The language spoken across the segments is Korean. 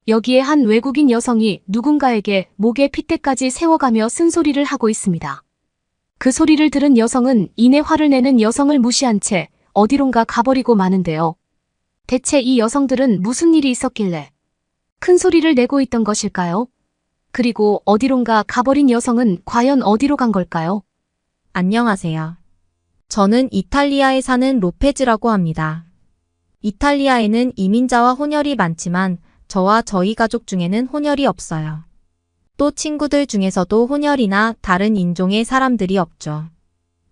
여기에 한 외국인 여성이 누군가에게 목에 핏대까지 세워가며 쓴소리를 하고 있습니다. 그 소리를 들은 여성은 이내 화를 내는 여성을 무시한 채 어디론가 가버리고 마는데요. 대체 이 여성들은 무슨 일이 있었길래 큰 소리를 내고 있던 것일까요? 그리고 어디론가 가버린 여성은 과연 어디로 간 걸까요? 안녕하세요. 저는 이탈리아에 사는 로페즈라고 합니다. 이탈리아에는 이민자와 혼혈이 많지만 저와 저희 가족 중에는 혼혈이 없어요. 또 친구들 중에서도 혼혈이나 다른 인종의 사람들이 없죠.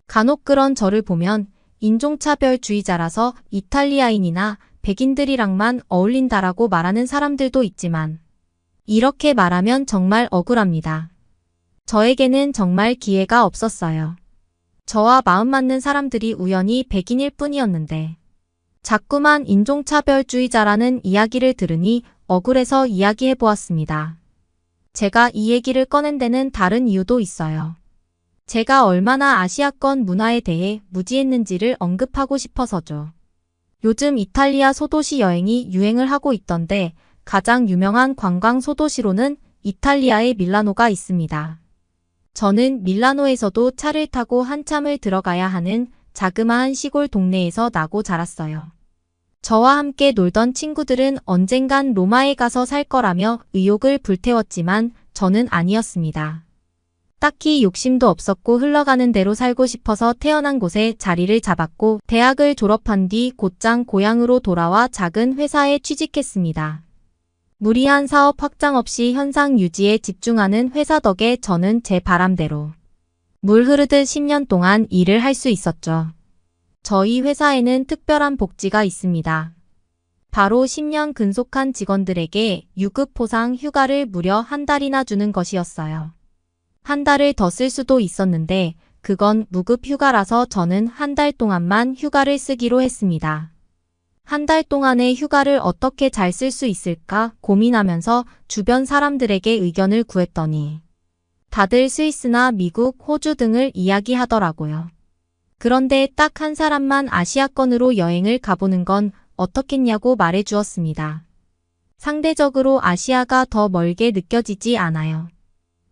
간혹 그런 저를 보면 인종차별주의자라서 이탈리아인이나 백인들이랑만 어울린다라고 말하는 사람들도 있지만 이렇게 말하면 정말 억울합니다. 저에게는 정말 기회가 없었어요. 저와 마음 맞는 사람들이 우연히 백인일 뿐이었는데 자꾸만 인종차별주의자라는 이야기를 들으니 억울해서 이야기해보았습니다. 제가 이 얘기를 꺼낸 데는 다른 이유도 있어요. 제가 얼마나 아시아권 문화에 대해 무지했는지를 언급하고 싶어서죠. 요즘 이탈리아 소도시 여행이 유행을 하고 있던데 가장 유명한 관광 소도시로는 이탈리아의 밀라노가 있습니다. 저는 밀라노에서도 차를 타고 한참을 들어가야 하는 자그마한 시골 동네에서 나고 자랐어요. 저와 함께 놀던 친구들은 언젠간 로마에 가서 살 거라며 의욕을 불태웠지만 저는 아니었습니다. 딱히 욕심도 없었고 흘러가는 대로 살고 싶어서 태어난 곳에 자리를 잡았고 대학을 졸업한 뒤 곧장 고향으로 돌아와 작은 회사에 취직했습니다. 무리한 사업 확장 없이 현상 유지에 집중하는 회사 덕에 저는 제 바람대로 물 흐르듯 10년 동안 일을 할 수 있었죠. 저희 회사에는 특별한 복지가 있습니다. 바로 10년 근속한 직원들에게 유급 포상 휴가를 무려 한 달이나 주는 것이었어요. 한 달을 더 쓸 수도 있었는데 그건 무급 휴가라서 저는 한 달 동안만 휴가를 쓰기로 했습니다. 한 달 동안의 휴가를 어떻게 잘 쓸 수 있을까 고민하면서 주변 사람들에게 의견을 구했더니 다들 스위스나 미국, 호주 등을 이야기하더라고요. 그런데 딱 한 사람만 아시아권으로 여행을 가보는 건 어떻겠냐고 말해주었습니다. 상대적으로 아시아가 더 멀게 느껴지지 않아요.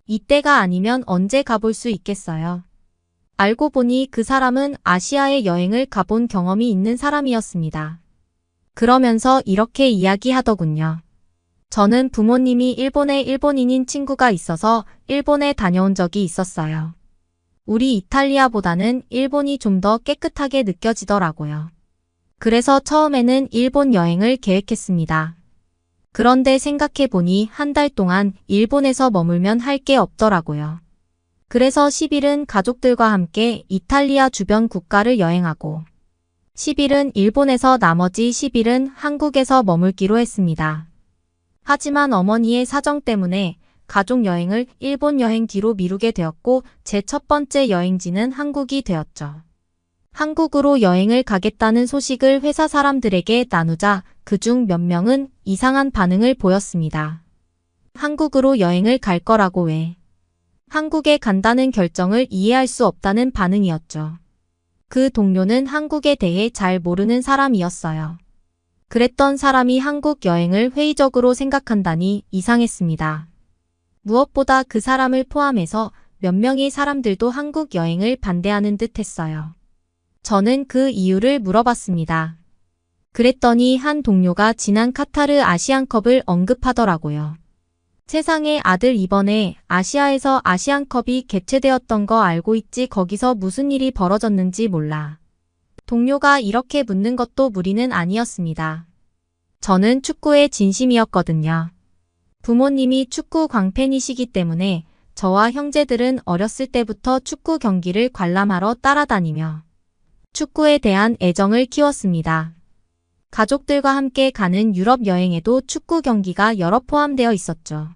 이때가 아니면 언제 가볼 수 있겠어요? 알고 보니 그 사람은 아시아에 여행을 가본 경험이 있는 사람이었습니다. 그러면서 이렇게 이야기하더군요. 저는 부모님이 일본에 일본인인 친구가 있어서 일본에 다녀온 적이 있었어요. 우리 이탈리아보다는 일본이 좀 더 깨끗하게 느껴지더라고요. 그래서 처음에는 일본 여행을 계획했습니다. 그런데 생각해보니 한 달 동안 일본에서 머물면 할 게 없더라고요. 그래서 10일은 가족들과 함께 이탈리아 주변 국가를 여행하고 10일은 일본에서 나머지 10일은 한국에서 머물기로 했습니다. 하지만 어머니의 사정 때문에 가족 여행을 일본 여행 뒤로 미루게 되었고 제 첫 번째 여행지는 한국이 되었죠. 한국으로 여행을 가겠다는 소식을 회사 사람들에게 나누자 그중 몇 명은 이상한 반응을 보였습니다. 한국으로 여행을 갈 거라고 왜? 한국에 간다는 결정을 이해할 수 없다는 반응이었죠. 그 동료는 한국에 대해 잘 모르는 사람이었어요. 그랬던 사람이 한국 여행을 회의적으로 생각한다니 이상했습니다. 무엇보다 그 사람을 포함해서 몇 명의 사람들도 한국 여행을 반대하는 듯 했어요. 저는 그 이유를 물어봤습니다. 그랬더니 한 동료가 지난 카타르 아시안컵을 언급하더라고요. 세상에 아들 이번에 아시아에서 아시안컵이 개최되었던 거 알고 있지 거기서 무슨 일이 벌어졌는지 몰라. 동료가 이렇게 묻는 것도 무리는 아니었습니다. 저는 축구에 진심이었거든요. 부모님이 축구 광팬이시기 때문에 저와 형제들은 어렸을 때부터 축구 경기를 관람하러 따라다니며 축구에 대한 애정을 키웠습니다. 가족들과 함께 가는 유럽 여행에도 축구 경기가 여러 포함되어 있었죠.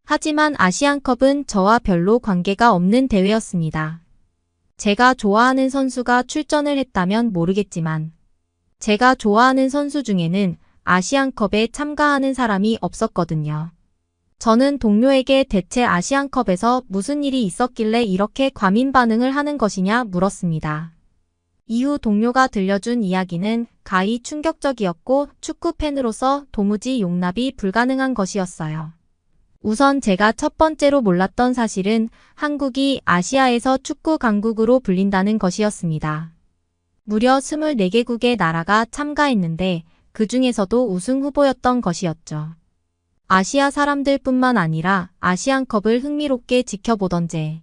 하지만 아시안컵은 저와 별로 관계가 없는 대회였습니다. 제가 좋아하는 선수가 출전을 했다면 모르겠지만 제가 좋아하는 선수 중에는 아시안컵에 참가하는 사람이 없었거든요. 저는 동료에게 대체 아시안컵에서 무슨 일이 있었길래 이렇게 과민 반응을 하는 것이냐 물었습니다. 이후 동료가 들려준 이야기는 가히 충격적이었고 축구 팬으로서 도무지 용납이 불가능한 것이었어요. 우선 제가 첫 번째로 몰랐던 사실은 한국이 아시아에서 축구 강국으로 불린다는 것이었습니다. 무려 24개국의 나라가 참가했는데 그 중에서도 우승 후보였던 것이었죠. 아시아 사람들뿐만 아니라 아시안컵을 흥미롭게 지켜보던 제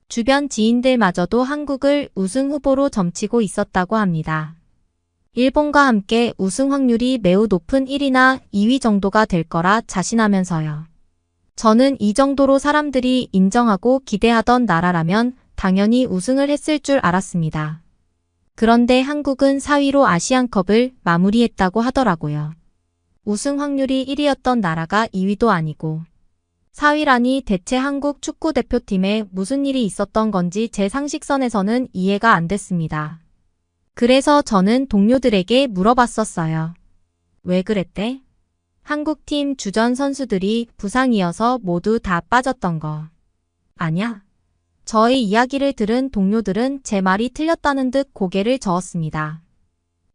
주변 지인들마저도 한국을 우승 후보로 점치고 있었다고 합니다. 일본과 함께 우승 확률이 매우 높은 1위나 2위 정도가 될 거라 자신하면서요. 저는 이 정도로 사람들이 인정하고 기대하던 나라라면 당연히 우승을 했을 줄 알았습니다. 그런데 한국은 4위로 아시안컵을 마무리했다고 하더라고요. 우승 확률이 1위였던 나라가 2위도 아니고 4위라니 대체 한국 축구대표팀에 무슨 일이 있었던 건지 제 상식선에서는 이해가 안 됐습니다. 그래서 저는 동료들에게 물어봤었어요. 왜 그랬대? 한국팀 주전 선수들이 부상이어서 모두 다 빠졌던 거 아냐? 저의 이야기를 들은 동료들은 제 말이 틀렸다는 듯 고개를 저었습니다.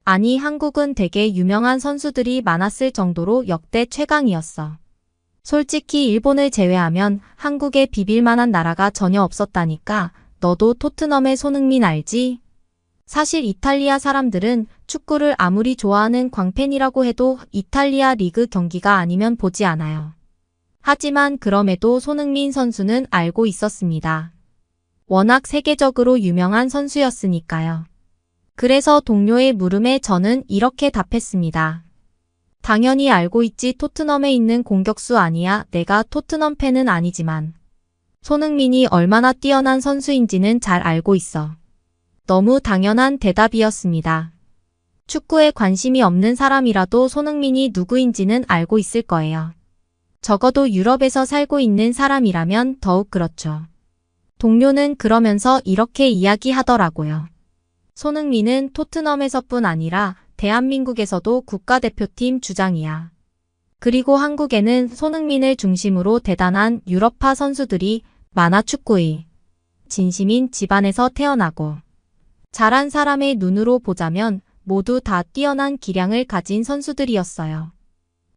아니, 한국은 되게 유명한 선수들이 많았을 정도로 역대 최강이었어. 솔직히 일본을 제외하면 한국에 비빌 만한 나라가 전혀 없었다니까. 너도 토트넘의 손흥민 알지? 사실 이탈리아 사람들은 축구를 아무리 좋아하는 광팬이라고 해도 이탈리아 리그 경기가 아니면 보지 않아요. 하지만 그럼에도 손흥민 선수는 알고 있었습니다. 워낙 세계적으로 유명한 선수였으니까요. 그래서 동료의 물음에 저는 이렇게 답했습니다. 당연히 알고 있지. 토트넘에 있는 공격수 아니야. 내가 토트넘 팬은 아니지만 손흥민이 얼마나 뛰어난 선수인지는 잘 알고 있어. 너무 당연한 대답이었습니다. 축구에 관심이 없는 사람이라도 손흥민이 누구인지는 알고 있을 거예요. 적어도 유럽에서 살고 있는 사람이라면 더욱 그렇죠. 동료는 그러면서 이렇게 이야기하더라고요. 손흥민은 토트넘에서뿐 아니라 대한민국에서도 국가대표팀 주장이야. 그리고 한국에는 손흥민을 중심으로 대단한 유럽파 선수들이 많아. 축구의 진심인 집안에서 태어나고 잘한 사람의 눈으로 보자면 모두 다 뛰어난 기량을 가진 선수들이었어요.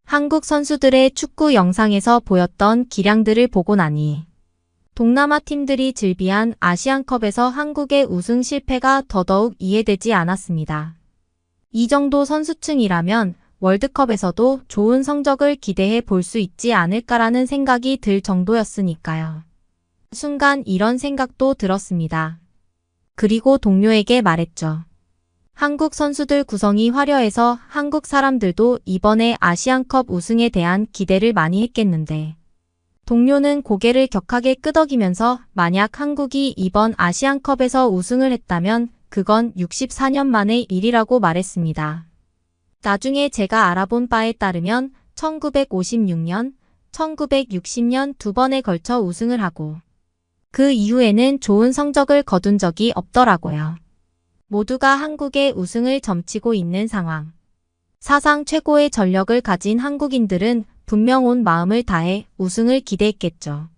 한국 선수들의 축구 영상에서 보였던 기량들을 보고 나니 동남아 팀들이 즐비한 아시안컵에서 한국의 우승 실패가 더더욱 이해되지 않았습니다. 이 정도 선수층이라면 월드컵에서도 좋은 성적을 기대해 볼 수 있지 않을까라는 생각이 들 정도였으니까요. 순간 이런 생각도 들었습니다. 그리고 동료에게 말했죠. 한국 선수들 구성이 화려해서 한국 사람들도 이번에 아시안컵 우승에 대한 기대를 많이 했겠는데. 동료는 고개를 격하게 끄덕이면서 만약 한국이 이번 아시안컵에서 우승을 했다면 그건 64년 만의 일이라고 말했습니다. 나중에 제가 알아본 바에 따르면 1956년, 1960년 두 번에 걸쳐 우승을 하고 그 이후에는 좋은 성적을 거둔 적이 없더라고요. 모두가 한국의 우승을 점치고 있는 상황. 사상 최고의 전력을 가진 한국인들은 분명 온 마음을 다해 우승을 기대했겠죠.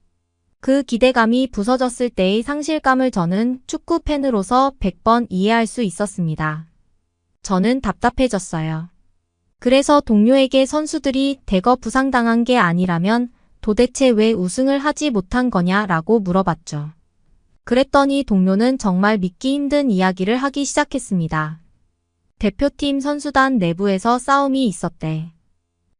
그 기대감이 부서졌을 때의 상실감을 저는 축구 팬으로서 100번 이해할 수 있었습니다. 저는 답답해졌어요. 그래서 동료에게 선수들이 대거 부상당한 게 아니라면 도대체 왜 우승을 하지 못한 거냐라고 물어봤죠. 그랬더니 동료는 정말 믿기 힘든 이야기를 하기 시작했습니다. 대표팀 선수단 내부에서 싸움이 있었대.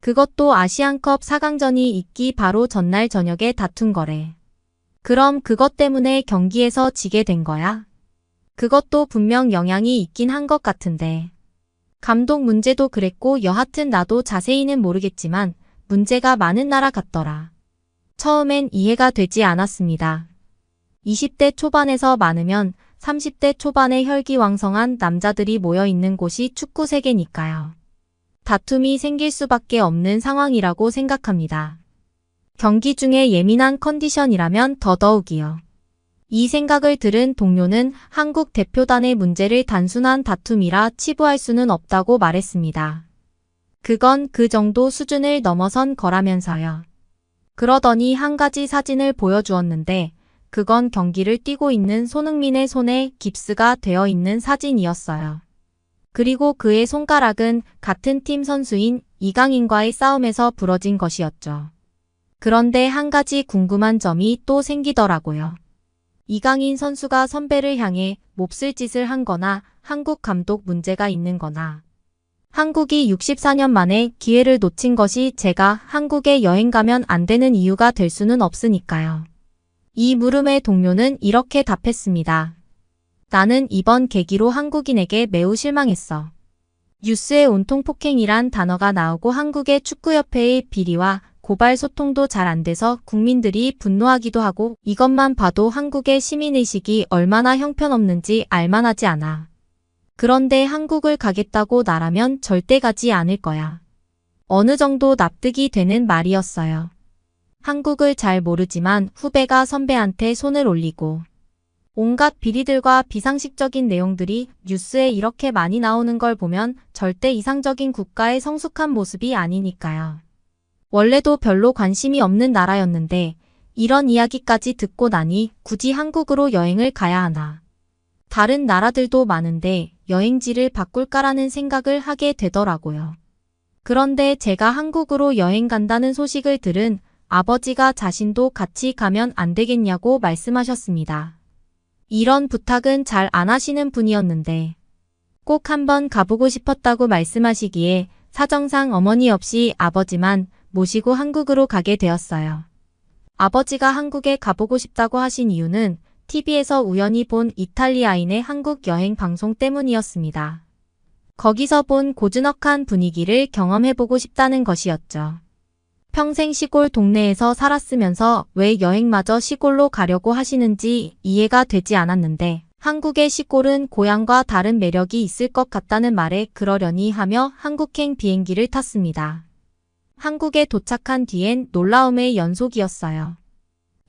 그것도 아시안컵 4강전이 있기 바로 전날 저녁에 다툰 거래. 그럼 그것 때문에 경기에서 지게 된 거야? 그것도 분명 영향이 있긴 한 것 같은데. 감독 문제도 그랬고 여하튼 나도 자세히는 모르겠지만 문제가 많은 나라 같더라. 처음엔 이해가 되지 않았습니다. 20대 초반에서 많으면 30대 초반에 혈기왕성한 남자들이 모여 있는 곳이 축구 세계니까요. 다툼이 생길 수밖에 없는 상황이라고 생각합니다. 경기 중에 예민한 컨디션이라면 더더욱이요. 이 생각을 들은 동료는 한국 대표단의 문제를 단순한 다툼이라 치부할 수는 없다고 말했습니다. 그건 그 정도 수준을 넘어선 거라면서요. 그러더니 한 가지 사진을 보여주었는데 그건 경기를 뛰고 있는 손흥민의 손에 깁스가 되어 있는 사진이었어요. 그리고 그의 손가락은 같은 팀 선수인 이강인과의 싸움에서 부러진 것이었죠. 그런데 한 가지 궁금한 점이 또 생기더라고요. 이강인 선수가 선배를 향해 몹쓸 짓을 한 거나 한국 감독 문제가 있는 거나 한국이 64년 만에 기회를 놓친 것이 제가 한국에 여행 가면 안 되는 이유가 될 수는 없으니까요. 이 물음에 동료는 이렇게 답했습니다. 나는 이번 계기로 한국인에게 매우 실망했어. 뉴스에 온통 폭행이란 단어가 나오고 한국의 축구협회의 비리와 고발 소통도 잘 안 돼서 국민들이 분노하기도 하고 이것만 봐도 한국의 시민의식이 얼마나 형편없는지 알만하지 않아. 그런데 한국을 가겠다고 나라면 절대 가지 않을 거야. 어느 정도 납득이 되는 말이었어요. 한국을 잘 모르지만 후배가 선배한테 손을 올리고 온갖 비리들과 비상식적인 내용들이 뉴스에 이렇게 많이 나오는 걸 보면 절대 이상적인 국가의 성숙한 모습이 아니니까요. 원래도 별로 관심이 없는 나라였는데 이런 이야기까지 듣고 나니 굳이 한국으로 여행을 가야 하나. 다른 나라들도 많은데 여행지를 바꿀까라는 생각을 하게 되더라고요. 그런데 제가 한국으로 여행 간다는 소식을 들은 아버지가 자신도 같이 가면 안 되겠냐고 말씀하셨습니다. 이런 부탁은 잘 안 하시는 분이었는데 꼭 한번 가보고 싶었다고 말씀하시기에 사정상 어머니 없이 아버지만 모시고 한국으로 가게 되었어요. 아버지가 한국에 가보고 싶다고 하신 이유는 TV에서 우연히 본 이탈리아인의 한국 여행 방송 때문이었습니다. 거기서 본 고즈넉한 분위기를 경험해보고 싶다는 것이었죠. 평생 시골 동네에서 살았으면서 왜 여행마저 시골로 가려고 하시는지 이해가 되지 않았는데 한국의 시골은 고향과 다른 매력이 있을 것 같다는 말에 그러려니 하며 한국행 비행기를 탔습니다. 한국에 도착한 뒤엔 놀라움의 연속이었어요.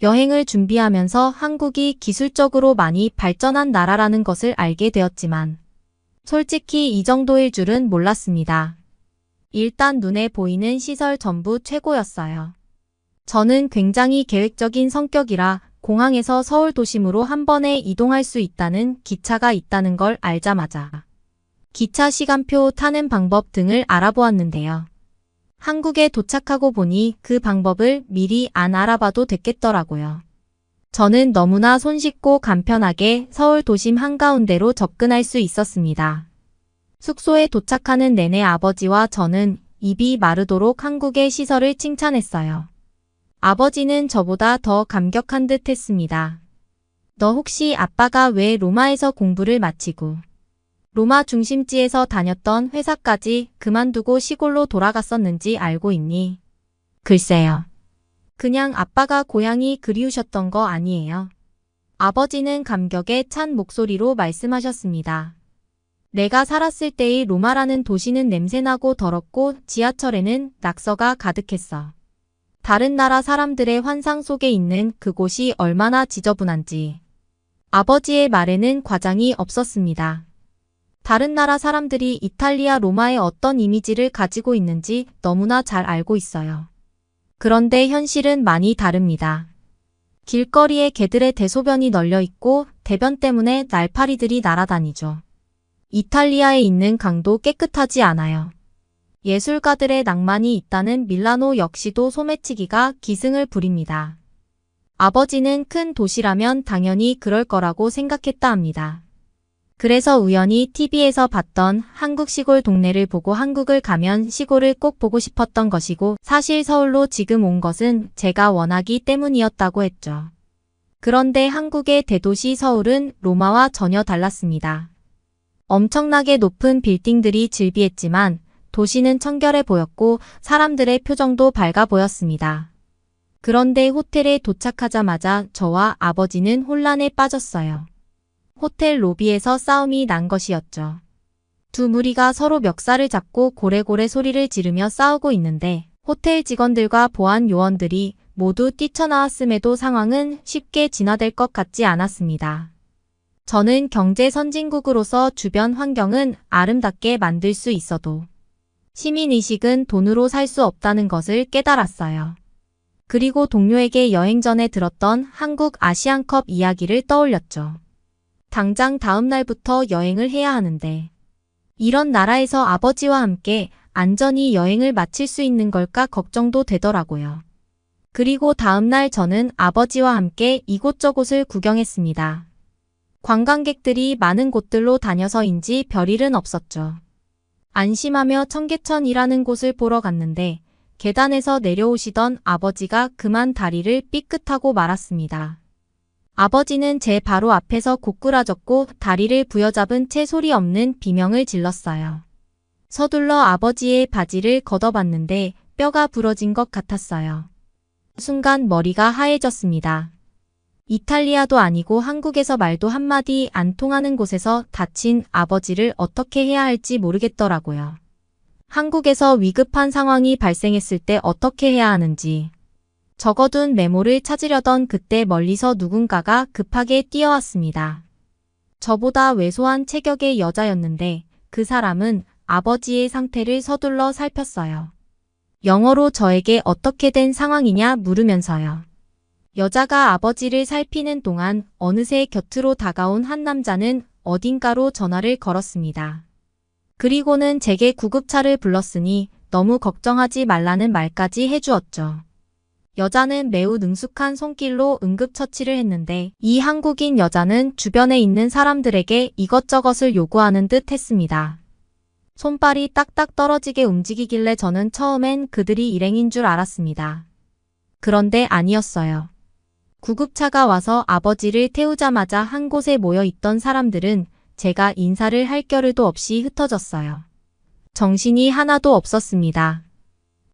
여행을 준비하면서 한국이 기술적으로 많이 발전한 나라라는 것을 알게 되었지만 솔직히 이 정도일 줄은 몰랐습니다. 일단 눈에 보이는 시설 전부 최고였어요. 저는 굉장히 계획적인 성격이라 공항에서 서울 도심으로 한 번에 이동할 수 있다는 기차가 있다는 걸 알자마자 기차 시간표 타는 방법 등을 알아보았는데요. 한국에 도착하고 보니 그 방법을 미리 안 알아봐도 됐겠더라고요. 저는 너무나 손쉽고 간편하게 서울 도심 한가운데로 접근할 수 있었습니다. 숙소에 도착하는 내내 아버지와 저는 입이 마르도록 한국의 시설을 칭찬했어요. 아버지는 저보다 더 감격한 듯 했습니다. 너 혹시 아빠가 왜 로마에서 공부를 마치고 로마 중심지에서 다녔던 회사까지 그만두고 시골로 돌아갔었는지 알고 있니? 글쎄요. 그냥 아빠가 고향이 그리우셨던 거 아니에요? 아버지는 감격에 찬 목소리로 말씀하셨습니다. 내가 살았을 때의 로마라는 도시는 냄새나고 더럽고 지하철에는 낙서가 가득했어. 다른 나라 사람들의 환상 속에 있는 그곳이 얼마나 지저분한지. 아버지의 말에는 과장이 없었습니다. 다른 나라 사람들이 이탈리아 로마의 어떤 이미지를 가지고 있는지 너무나 잘 알고 있어요. 그런데 현실은 많이 다릅니다. 길거리에 개들의 대소변이 널려 있고 대변 때문에 날파리들이 날아다니죠. 이탈리아에 있는 강도 깨끗하지 않아요. 예술가들의 낭만이 있다는 밀라노 역시도 소매치기가 기승을 부립니다. 아버지는 큰 도시라면 당연히 그럴 거라고 생각했다 합니다. 그래서 우연히 TV에서 봤던 한국 시골 동네를 보고 한국을 가면 시골을 꼭 보고 싶었던 것이고 사실 서울로 지금 온 것은 제가 원하기 때문이었다고 했죠. 그런데 한국의 대도시 서울은 로마와 전혀 달랐습니다. 엄청나게 높은 빌딩들이 즐비했지만 도시는 청결해 보였고 사람들의 표정도 밝아 보였습니다. 그런데 호텔에 도착하자마자 저와 아버지는 혼란에 빠졌어요. 호텔 로비에서 싸움이 난 것이었죠. 두 무리가 서로 멱살을 잡고 고래고래 소리를 지르며 싸우고 있는데 호텔 직원들과 보안 요원들이 모두 뛰쳐나왔음에도 상황은 쉽게 진화될 것 같지 않았습니다. 저는 경제 선진국으로서 주변 환경은 아름답게 만들 수 있어도 시민의식은 돈으로 살 수 없다는 것을 깨달았어요. 그리고 동료에게 여행 전에 들었던 한국 아시안컵 이야기를 떠올렸죠. 당장 다음 날부터 여행을 해야 하는데 이런 나라에서 아버지와 함께 안전히 여행을 마칠 수 있는 걸까 걱정도 되더라고요. 그리고 다음 날 저는 아버지와 함께 이곳저곳을 구경했습니다. 관광객들이 많은 곳들로 다녀서인지 별일은 없었죠. 안심하며 청계천이라는 곳을 보러 갔는데 계단에서 내려오시던 아버지가 그만 다리를 삐끗하고 말았습니다. 아버지는 제 바로 앞에서 고꾸라졌고 다리를 부여잡은 채 소리 없는 비명을 질렀어요. 서둘러 아버지의 바지를 걷어봤는데 뼈가 부러진 것 같았어요. 순간 머리가 하얘졌습니다. 이탈리아도 아니고 한국에서 말도 한마디 안 통하는 곳에서 다친 아버지를 어떻게 해야 할지 모르겠더라고요. 한국에서 위급한 상황이 발생했을 때 어떻게 해야 하는지. 적어둔 메모를 찾으려던 그때 멀리서 누군가가 급하게 뛰어왔습니다. 저보다 왜소한 체격의 여자였는데 그 사람은 아버지의 상태를 서둘러 살폈어요. 영어로 저에게 어떻게 된 상황이냐 물으면서요. 여자가 아버지를 살피는 동안 어느새 곁으로 다가온 한 남자는 어딘가로 전화를 걸었습니다. 그리고는 제게 구급차를 불렀으니 너무 걱정하지 말라는 말까지 해주었죠. 여자는 매우 능숙한 손길로 응급처치를 했는데 이 한국인 여자는 주변에 있는 사람들에게 이것저것을 요구하는 듯 했습니다. 손발이 딱딱 떨어지게 움직이길래 저는 처음엔 그들이 일행인 줄 알았습니다. 그런데 아니었어요. 구급차가 와서 아버지를 태우자마자 한 곳에 모여 있던 사람들은 제가 인사를 할 겨를도 없이 흩어졌어요. 정신이 하나도 없었습니다.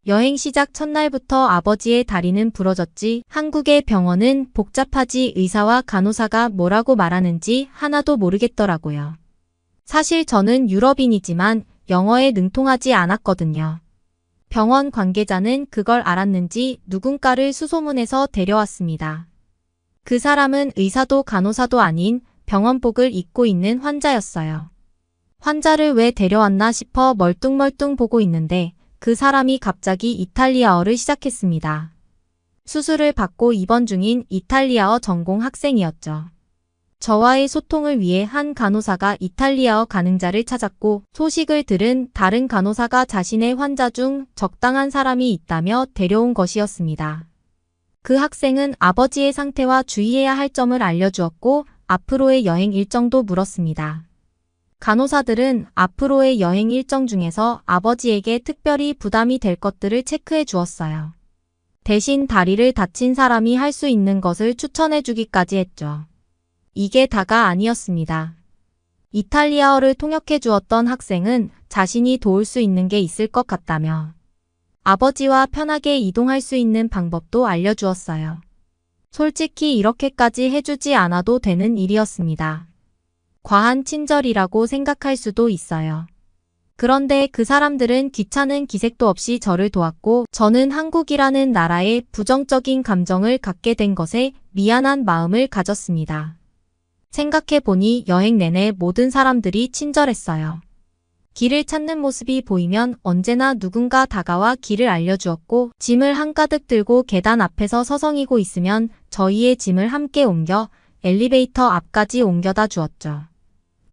여행 시작 첫날부터 아버지의 다리는 부러졌지 한국의 병원은 복잡하지 의사와 간호사가 뭐라고 말하는지 하나도 모르겠더라고요. 사실 저는 유럽인이지만 영어에 능통하지 않았거든요. 병원 관계자는 그걸 알았는지 누군가를 수소문해서 데려왔습니다. 그 사람은 의사도 간호사도 아닌 병원복을 입고 있는 환자였어요. 환자를 왜 데려왔나 싶어 멀뚱멀뚱 보고 있는데 그 사람이 갑자기 이탈리아어를 시작했습니다. 수술을 받고 입원 중인 이탈리아어 전공 학생이었죠. 저와의 소통을 위해 한 간호사가 이탈리아어 가능자를 찾았고 소식을 들은 다른 간호사가 자신의 환자 중 적당한 사람이 있다며 데려온 것이었습니다. 그 학생은 아버지의 상태와 주의해야 할 점을 알려주었고 앞으로의 여행 일정도 물었습니다. 간호사들은 앞으로의 여행 일정 중에서 아버지에게 특별히 부담이 될 것들을 체크해 주었어요. 대신 다리를 다친 사람이 할 수 있는 것을 추천해 주기까지 했죠. 이게 다가 아니었습니다. 이탈리아어를 통역해 주었던 학생은 자신이 도울 수 있는 게 있을 것 같다며 아버지와 편하게 이동할 수 있는 방법도 알려주었어요. 솔직히 이렇게까지 해주지 않아도 되는 일이었습니다. 과한 친절이라고 생각할 수도 있어요. 그런데 그 사람들은 귀찮은 기색도 없이 저를 도왔고 저는 한국이라는 나라에 부정적인 감정을 갖게 된 것에 미안한 마음을 가졌습니다. 생각해보니 여행 내내 모든 사람들이 친절했어요. 길을 찾는 모습이 보이면 언제나 누군가 다가와 길을 알려주었고 짐을 한가득 들고 계단 앞에서 서성이고 있으면 저희의 짐을 함께 옮겨 엘리베이터 앞까지 옮겨다 주었죠.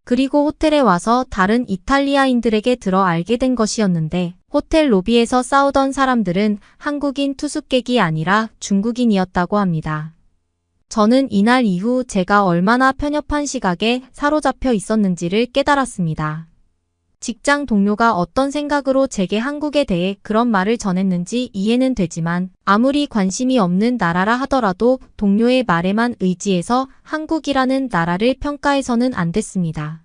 그리고 호텔에 와서 다른 이탈리아인들에게 들어 알게 된 것이었는데 호텔 로비에서 싸우던 사람들은 한국인 투숙객이 아니라 중국인이었다고 합니다. 저는 이날 이후 제가 얼마나 편협한 시각에 사로잡혀 있었는지를 깨달았습니다. 직장 동료가 어떤 생각으로 제게 한국에 대해 그런 말을 전했는지 이해는 되지만 아무리 관심이 없는 나라라 하더라도 동료의 말에만 의지해서 한국이라는 나라를 평가해서는 안 됐습니다.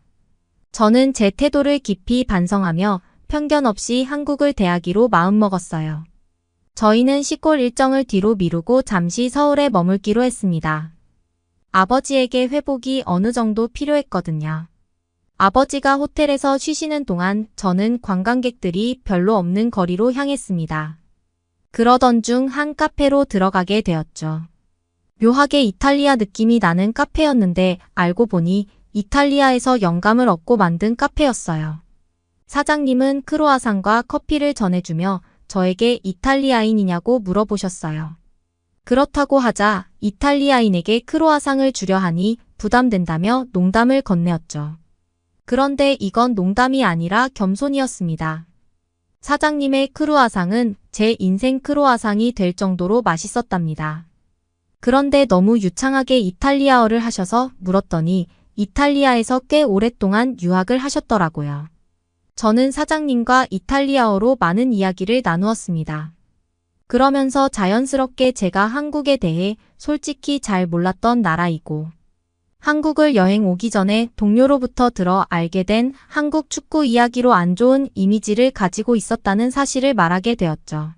저는 제 태도를 깊이 반성하며 편견 없이 한국을 대하기로 마음먹었어요. 저희는 시골 일정을 뒤로 미루고 잠시 서울에 머물기로 했습니다. 아버지에게 회복이 어느 정도 필요했거든요. 아버지가 호텔에서 쉬시는 동안 저는 관광객들이 별로 없는 거리로 향했습니다. 그러던 중 한 카페로 들어가게 되었죠. 묘하게 이탈리아 느낌이 나는 카페였는데 알고 보니 이탈리아에서 영감을 얻고 만든 카페였어요. 사장님은 크로아상과 커피를 전해주며 저에게 이탈리아인이냐고 물어보셨어요. 그렇다고 하자 이탈리아인에게 크로아상을 주려 하니 부담된다며 농담을 건네었죠. 그런데 이건 농담이 아니라 겸손이었습니다. 사장님의 크루아상은 제 인생 크로아상이 될 정도로 맛있었답니다. 그런데 너무 유창하게 이탈리아어를 하셔서 물었더니 이탈리아에서 꽤 오랫동안 유학을 하셨더라고요. 저는 사장님과 이탈리아어로 많은 이야기를 나누었습니다. 그러면서 자연스럽게 제가 한국에 대해 솔직히 잘 몰랐던 나라이고 한국을 여행 오기 전에 동료로부터 들어 알게 된 한국 축구 이야기로 안 좋은 이미지를 가지고 있었다는 사실을 말하게 되었죠.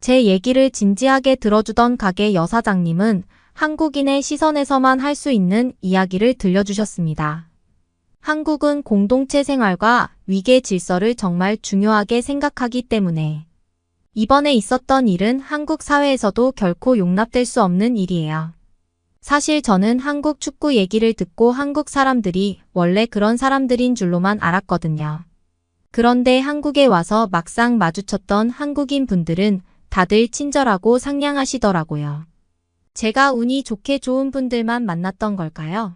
제 얘기를 진지하게 들어주던 가게 여사장님은 한국인의 시선에서만 할 수 있는 이야기를 들려주셨습니다. 한국은 공동체 생활과 위계 질서를 정말 중요하게 생각하기 때문에 이번에 있었던 일은 한국 사회에서도 결코 용납될 수 없는 일이에요. 사실 저는 한국 축구 얘기를 듣고 한국 사람들이 원래 그런 사람들인 줄로만 알았거든요. 그런데 한국에 와서 막상 마주쳤던 한국인 분들은 다들 친절하고 상냥하시더라고요. 제가 운이 좋게 좋은 분들만 만났던 걸까요?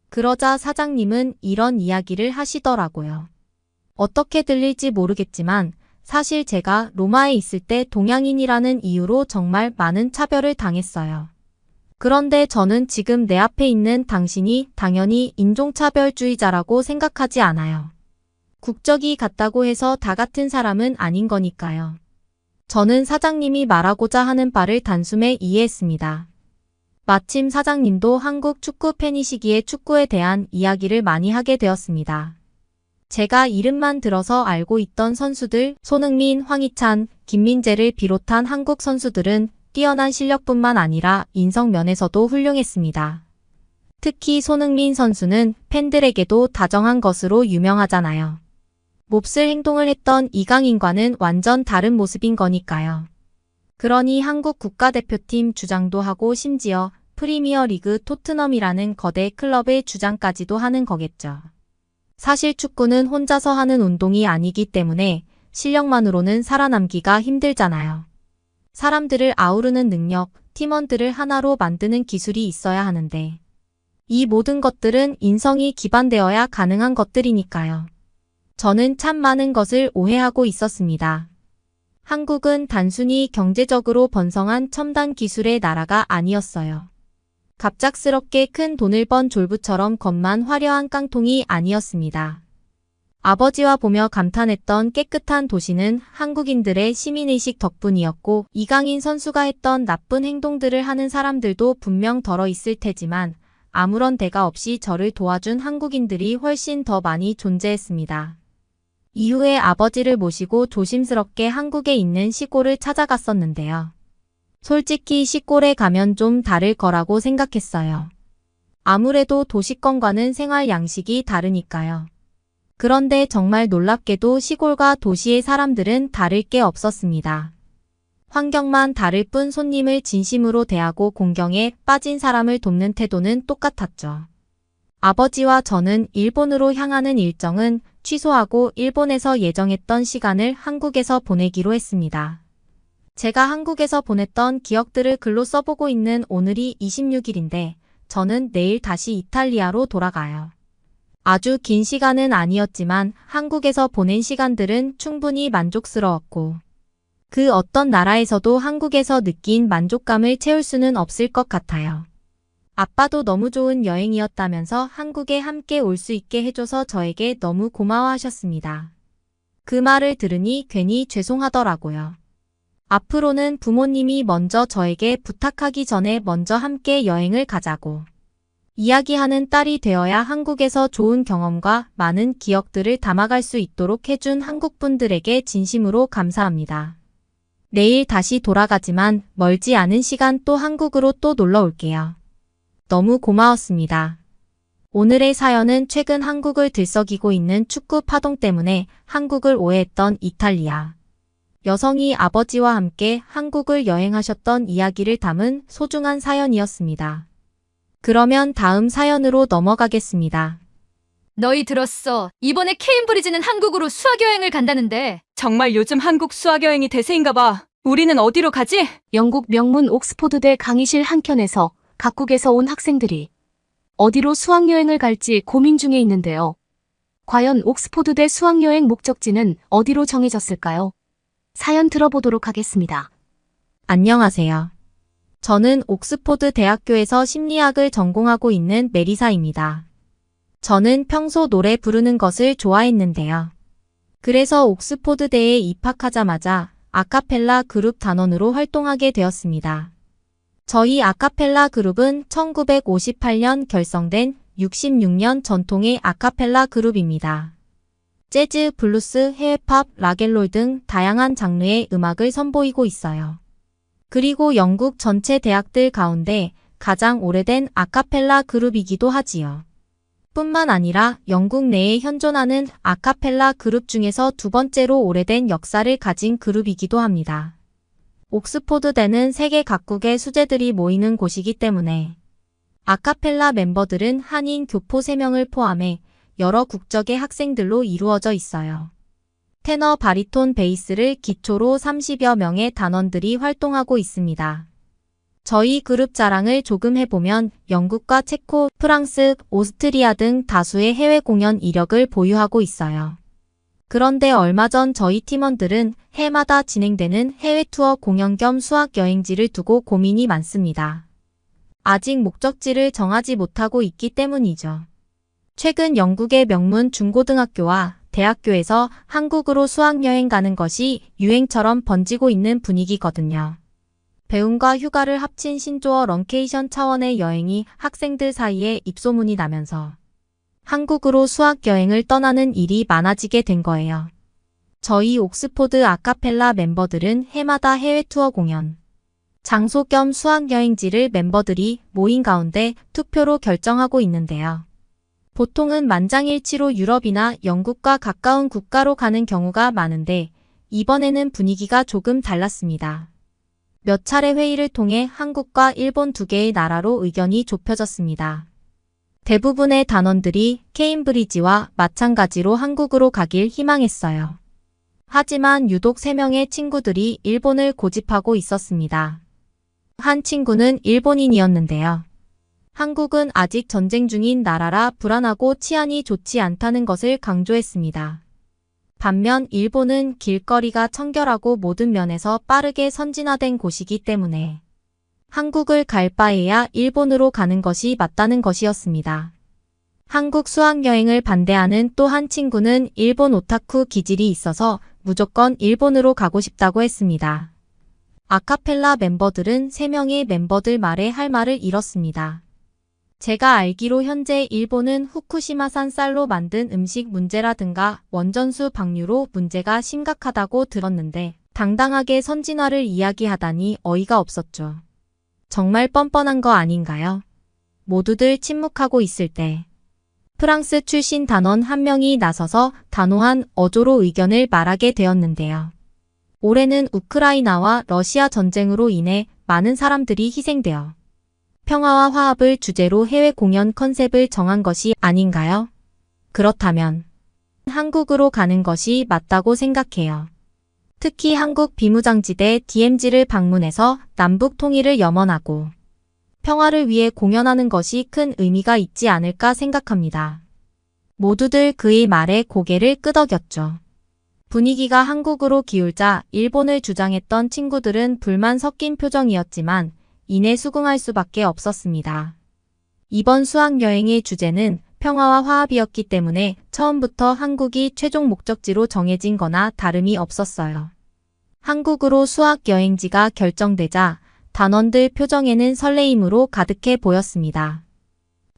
그러자 사장님은 이런 이야기를 하시더라고요. 어떻게 들릴지 모르겠지만 사실 제가 로마에 있을 때 동양인이라는 이유로 정말 많은 차별을 당했어요. 그런데 저는 지금 내 앞에 있는 당신이 당연히 인종차별주의자라고 생각하지 않아요. 국적이 같다고 해서 다 같은 사람은 아닌 거니까요. 저는 사장님이 말하고자 하는 바를 단숨에 이해했습니다. 마침 사장님도 한국 축구 팬이시기에 축구에 대한 이야기를 많이 하게 되었습니다. 제가 이름만 들어서 알고 있던 선수들 손흥민, 황희찬, 김민재를 비롯한 한국 선수들은 뛰어난 실력뿐만 아니라 인성 면에서도 훌륭했습니다. 특히 손흥민 선수는 팬들에게도 다정한 것으로 유명하잖아요. 몹쓸 행동을 했던 이강인과는 완전 다른 모습인 거니까요. 그러니 한국 국가대표팀 주장도 하고 심지어 프리미어리그 토트넘이라는 거대 클럽의 주장까지도 하는 거겠죠. 사실 축구는 혼자서 하는 운동이 아니기 때문에 실력만으로는 살아남기가 힘들잖아요. 사람들을 아우르는 능력, 팀원들을 하나로 만드는 기술이 있어야 하는데 이 모든 것들은 인성이 기반되어야 가능한 것들이니까요. 저는 참 많은 것을 오해하고 있었습니다. 한국은 단순히 경제적으로 번성한 첨단 기술의 나라가 아니었어요. 갑작스럽게 큰 돈을 번 졸부처럼 겉만 화려한 깡통이 아니었습니다. 아버지와 보며 감탄했던 깨끗한 도시는 한국인들의 시민의식 덕분이었고 이강인 선수가 했던 나쁜 행동들을 하는 사람들도 분명 덜어 있을 테지만 아무런 대가 없이 저를 도와준 한국인들이 훨씬 더 많이 존재했습니다. 이후에 아버지를 모시고 조심스럽게 한국에 있는 시골을 찾아갔었는데요. 솔직히 시골에 가면 좀 다를 거라고 생각했어요. 아무래도 도시권과는 생활 양식이 다르니까요. 그런데 정말 놀랍게도 시골과 도시의 사람들은 다를 게 없었습니다. 환경만 다를 뿐 손님을 진심으로 대하고 공경에 빠진 사람을 돕는 태도는 똑같았죠. 아버지와 저는 일본으로 향하는 일정은 취소하고 일본에서 예정했던 시간을 한국에서 보내기로 했습니다. 제가 한국에서 보냈던 기억들을 글로 써보고 있는 오늘이 26일인데 저는 내일 다시 이탈리아로 돌아가요. 아주 긴 시간은 아니었지만 한국에서 보낸 시간들은 충분히 만족스러웠고 그 어떤 나라에서도 한국에서 느낀 만족감을 채울 수는 없을 것 같아요. 아빠도 너무 좋은 여행이었다면서 한국에 함께 올 수 있게 해줘서 저에게 너무 고마워하셨습니다. 그 말을 들으니 괜히 죄송하더라고요. 앞으로는 부모님이 먼저 저에게 부탁하기 전에 먼저 함께 여행을 가자고 이야기하는 딸이 되어야 한국에서 좋은 경험과 많은 기억들을 담아갈 수 있도록 해준 한국분들에게 진심으로 감사합니다. 내일 다시 돌아가지만 멀지 않은 시간 또 한국으로 또 놀러 올게요. 너무 고마웠습니다. 오늘의 사연은 최근 한국을 들썩이고 있는 축구 파동 때문에 한국을 오해했던 이탈리아 여성이 아버지와 함께 한국을 여행하셨던 이야기를 담은 소중한 사연이었습니다. 그러면 다음 사연으로 넘어가겠습니다. 너희 들었어. 이번에 케임브리지는 한국으로 수학여행을 간다는데. 정말 요즘 한국 수학여행이 대세인가 봐. 우리는 어디로 가지? 영국 명문 옥스포드대 강의실 한켠에서 각국에서 온 학생들이 어디로 수학여행을 갈지 고민 중에 있는데요. 과연 옥스포드대 수학여행 목적지는 어디로 정해졌을까요? 사연 들어보도록 하겠습니다. 안녕하세요. 저는 옥스포드 대학교에서 심리학을 전공하고 있는 메리사입니다. 저는 평소 노래 부르는 것을 좋아했는데요. 그래서 옥스포드대에 입학하자마자 아카펠라 그룹 단원으로 활동하게 되었습니다. 저희 아카펠라 그룹은 1958년 결성된 66년 전통의 아카펠라 그룹입니다. 재즈, 블루스, 해외팝, 락앤롤 등 다양한 장르의 음악을 선보이고 있어요. 그리고 영국 전체 대학들 가운데 가장 오래된 아카펠라 그룹이기도 하지요. 뿐만 아니라 영국 내에 현존하는 아카펠라 그룹 중에서 두 번째로 오래된 역사를 가진 그룹이기도 합니다. 옥스포드대는 세계 각국의 수재들이 모이는 곳이기 때문에 아카펠라 멤버들은 한인 교포 3명을 포함해 여러 국적의 학생들로 이루어져 있어요. 테너, 바리톤, 베이스를 기초로 30여 명의 단원들이 활동하고 있습니다. 저희 그룹 자랑을 조금 해보면 영국과 체코, 프랑스, 오스트리아 등 다수의 해외 공연 이력을 보유하고 있어요. 그런데 얼마 전 저희 팀원들은 해마다 진행되는 해외 투어 공연 겸 수학 여행지를 두고 고민이 많습니다. 아직 목적지를 정하지 못하고 있기 때문이죠. 최근 영국의 명문 중고등학교와 대학교에서 한국으로 수학여행 가는 것이 유행처럼 번지고 있는 분위기거든요. 배움과 휴가를 합친 신조어 런케이션 차원의 여행이 학생들 사이에 입소문이 나면서 한국으로 수학여행을 떠나는 일이 많아지게 된 거예요. 저희 옥스포드 아카펠라 멤버들은 해마다 해외 투어 공연, 장소 겸 수학여행지를 멤버들이 모인 가운데 투표로 결정하고 있는데요. 보통은 만장일치로 유럽이나 영국과 가까운 국가로 가는 경우가 많은데 이번에는 분위기가 조금 달랐습니다. 몇 차례 회의를 통해 한국과 일본 두 개의 나라로 의견이 좁혀졌습니다. 대부분의 단원들이 케임브리지와 마찬가지로 한국으로 가길 희망했어요. 하지만 유독 3명의 친구들이 일본을 고집하고 있었습니다. 한 친구는 일본인이었는데요. 한국은 아직 전쟁 중인 나라라 불안하고 치안이 좋지 않다는 것을 강조했습니다. 반면 일본은 길거리가 청결하고 모든 면에서 빠르게 선진화된 곳이기 때문에 한국을 갈 바에야 일본으로 가는 것이 맞다는 것이었습니다. 한국 수학여행을 반대하는 또 한 친구는 일본 오타쿠 기질이 있어서 무조건 일본으로 가고 싶다고 했습니다. 아카펠라 멤버들은 3명의 멤버들 말에 할 말을 잃었습니다. 제가 알기로 현재 일본은 후쿠시마산 쌀로 만든 음식 문제라든가 원전수 방류로 문제가 심각하다고 들었는데 당당하게 선진화를 이야기하다니 어이가 없었죠. 정말 뻔뻔한 거 아닌가요? 모두들 침묵하고 있을 때 프랑스 출신 단원 한 명이 나서서 단호한 어조로 의견을 말하게 되었는데요. 올해는 우크라이나와 러시아 전쟁으로 인해 많은 사람들이 희생되어 평화와 화합을 주제로 해외 공연 컨셉을 정한 것이 아닌가요? 그렇다면 한국으로 가는 것이 맞다고 생각해요. 특히 한국 비무장지대 DMZ를 방문해서 남북 통일을 염원하고 평화를 위해 공연하는 것이 큰 의미가 있지 않을까 생각합니다. 모두들 그의 말에 고개를 끄덕였죠. 분위기가 한국으로 기울자 일본을 주장했던 친구들은 불만 섞인 표정이었지만 이내 수긍할 수밖에 없었습니다. 이번 수학여행의 주제는 평화와 화합이었기 때문에 처음부터 한국이 최종 목적지로 정해진 거나 다름이 없었어요. 한국으로 수학여행지가 결정되자 단원들 표정에는 설레임으로 가득해 보였습니다.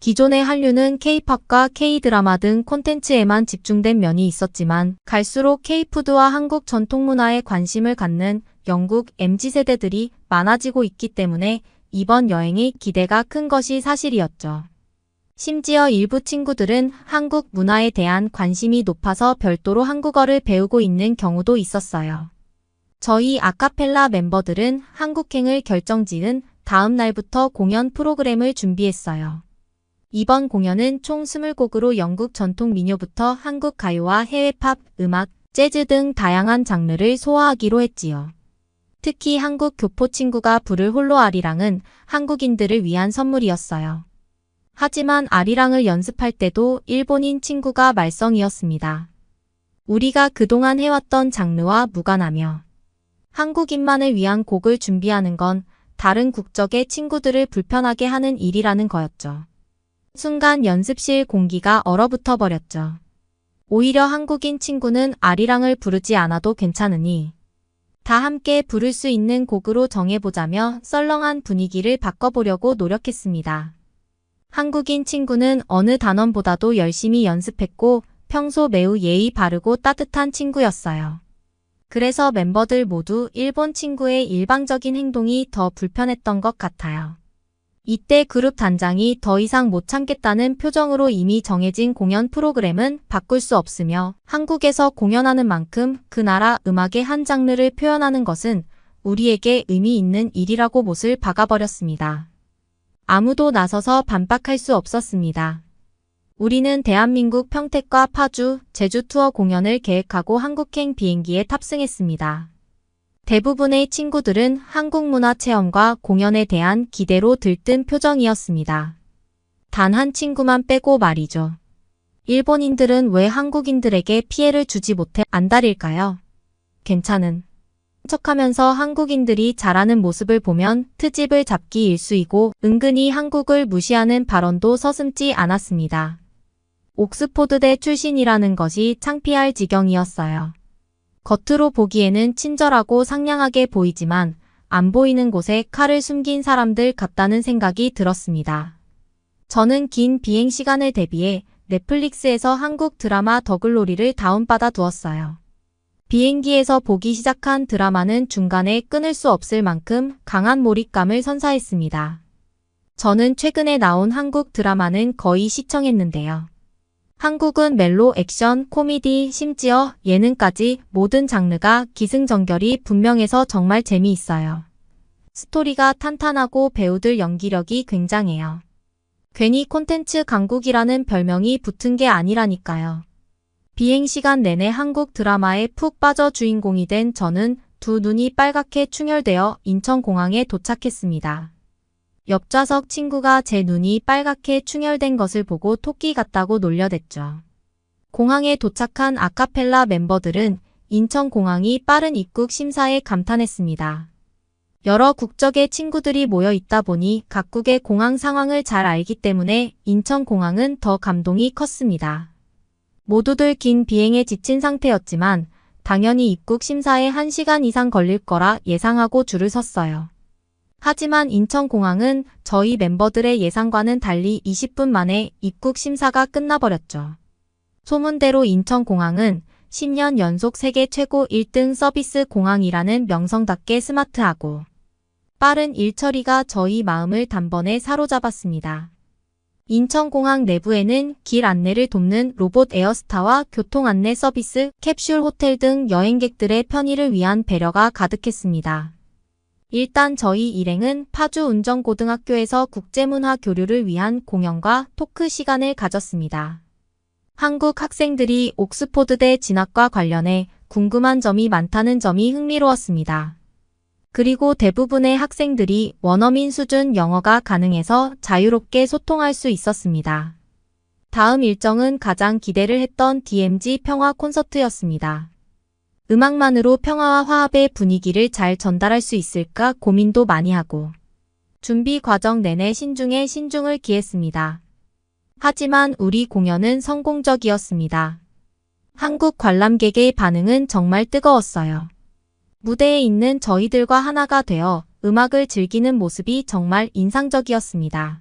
기존의 한류는 K-팝과 K-드라마 등 콘텐츠에만 집중된 면이 있었지만 갈수록 K-푸드와 한국 전통문화에 관심을 갖는 영국 MZ세대들이 많아지고 있기 때문에 이번 여행이 기대가 큰 것이 사실이었죠. 심지어 일부 친구들은 한국 문화에 대한 관심이 높아서 별도로 한국어를 배우고 있는 경우도 있었어요. 저희 아카펠라 멤버들은 한국행을 결정지은 다음 날부터 공연 프로그램을 준비했어요. 이번 공연은 총 20곡으로 영국 전통 민요부터 한국 가요와 해외 팝, 음악, 재즈 등 다양한 장르를 소화하기로 했지요. 특히 한국 교포 친구가 부를 홀로 아리랑은 한국인들을 위한 선물이었어요. 하지만 아리랑을 연습할 때도 일본인 친구가 말썽이었습니다. 우리가 그동안 해왔던 장르와 무관하며 한국인만을 위한 곡을 준비하는 건 다른 국적의 친구들을 불편하게 하는 일이라는 거였죠. 순간 연습실 공기가 얼어붙어 버렸죠. 오히려 한국인 친구는 아리랑을 부르지 않아도 괜찮으니 다 함께 부를 수 있는 곡으로 정해보자며 썰렁한 분위기를 바꿔보려고 노력했습니다. 한국인 친구는 어느 단원보다도 열심히 연습했고 평소 매우 예의 바르고 따뜻한 친구였어요. 그래서 멤버들 모두 일본 친구의 일방적인 행동이 더 불편했던 것 같아요. 이때 그룹 단장이 더 이상 못 참겠다는 표정으로 이미 정해진 공연 프로그램은 바꿀 수 없으며 한국에서 공연하는 만큼 그 나라 음악의 한 장르를 표현하는 것은 우리에게 의미 있는 일이라고 못을 박아버렸습니다. 아무도 나서서 반박할 수 없었습니다. 우리는 대한민국 평택과 파주, 제주 투어 공연을 계획하고 한국행 비행기에 탑승했습니다. 대부분의 친구들은 한국 문화 체험과 공연에 대한 기대로 들뜬 표정이었습니다. 단 한 친구만 빼고 말이죠. 일본인들은 왜 한국인들에게 피해를 주지 못해 안달일까요? 괜찮은 척하면서 한국인들이 잘하는 모습을 보면 트집을 잡기 일쑤이고 은근히 한국을 무시하는 발언도 서슴지 않았습니다. 옥스포드대 출신이라는 것이 창피할 지경이었어요. 겉으로 보기에는 친절하고 상냥하게 보이지만 안 보이는 곳에 칼을 숨긴 사람들 같다는 생각이 들었습니다. 저는 긴 비행 시간을 대비해 넷플릭스에서 한국 드라마 더글로리를 다운받아 두었어요. 비행기에서 보기 시작한 드라마는 중간에 끊을 수 없을 만큼 강한 몰입감을 선사했습니다. 저는 최근에 나온 한국 드라마는 거의 시청했는데요. 한국은 멜로, 액션, 코미디, 심지어 예능까지 모든 장르가 기승전결이 분명해서 정말 재미있어요. 스토리가 탄탄하고 배우들 연기력이 굉장해요. 괜히 콘텐츠 강국이라는 별명이 붙은 게 아니라니까요. 비행시간 내내 한국 드라마에 푹 빠져 주인공이 된 저는 두 눈이 빨갛게 충혈되어 인천공항에 도착했습니다. 옆좌석 친구가 제 눈이 빨갛게 충혈된 것을 보고 토끼 같다고 놀려댔죠. 공항에 도착한 아카펠라 멤버들은 인천공항이 빠른 입국 심사에 감탄했습니다. 여러 국적의 친구들이 모여 있다 보니 각국의 공항 상황을 잘 알기 때문에 인천공항은 더 감동이 컸습니다. 모두들 긴 비행에 지친 상태였지만 당연히 입국 심사에 1시간 이상 걸릴 거라 예상하고 줄을 섰어요. 하지만 인천공항은 저희 멤버들의 예상과는 달리 20분 만에 입국 심사가 끝나버렸죠. 소문대로 인천공항은 10년 연속 세계 최고 1등 서비스 공항이라는 명성답게 스마트하고 빠른 일처리가 저희 마음을 단번에 사로잡았습니다. 인천공항 내부에는 길 안내를 돕는 로봇 에어스타와 교통 안내 서비스, 캡슐 호텔 등 여행객들의 편의를 위한 배려가 가득했습니다. 일단 저희 일행은 파주 운정고등학교에서 국제문화 교류를 위한 공연과 토크 시간을 가졌습니다. 한국 학생들이 옥스포드대 진학과 관련해 궁금한 점이 많다는 점이 흥미로웠습니다. 그리고 대부분의 학생들이 원어민 수준 영어가 가능해서 자유롭게 소통할 수 있었습니다. 다음 일정은 가장 기대를 했던 DMZ 평화 콘서트였습니다. 음악만으로 평화와 화합의 분위기를 잘 전달할 수 있을까 고민도 많이 하고 준비 과정 내내 신중에 신중을 기했습니다. 하지만 우리 공연은 성공적이었습니다. 한국 관람객의 반응은 정말 뜨거웠어요. 무대에 있는 저희들과 하나가 되어 음악을 즐기는 모습이 정말 인상적이었습니다.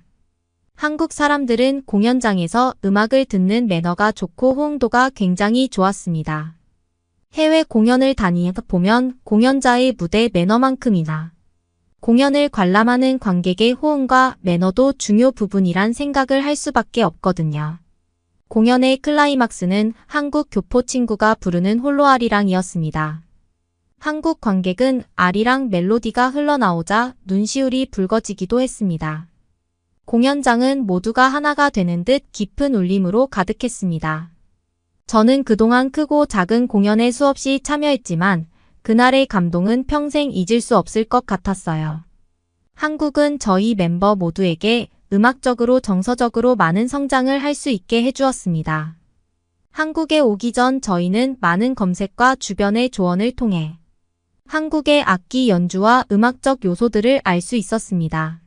한국 사람들은 공연장에서 음악을 듣는 매너가 좋고 호응도가 굉장히 좋았습니다. 해외 공연을 다니다 보면 공연자의 무대 매너만큼이나 공연을 관람하는 관객의 호응과 매너도 중요 부분이란 생각을 할 수밖에 없거든요. 공연의 클라이막스는 한국 교포 친구가 부르는 홀로 아리랑이었습니다. 한국 관객은 아리랑 멜로디가 흘러나오자 눈시울이 붉어지기도 했습니다. 공연장은 모두가 하나가 되는 듯 깊은 울림으로 가득했습니다. 저는 그동안 크고 작은 공연에 수없이 참여했지만 그날의 감동은 평생 잊을 수 없을 것 같았어요. 한국은 저희 멤버 모두에게 음악적으로 정서적으로 많은 성장을 할 수 있게 해주었습니다. 한국에 오기 전 저희는 많은 검색과 주변의 조언을 통해 한국의 악기 연주와 음악적 요소들을 알 수 있었습니다.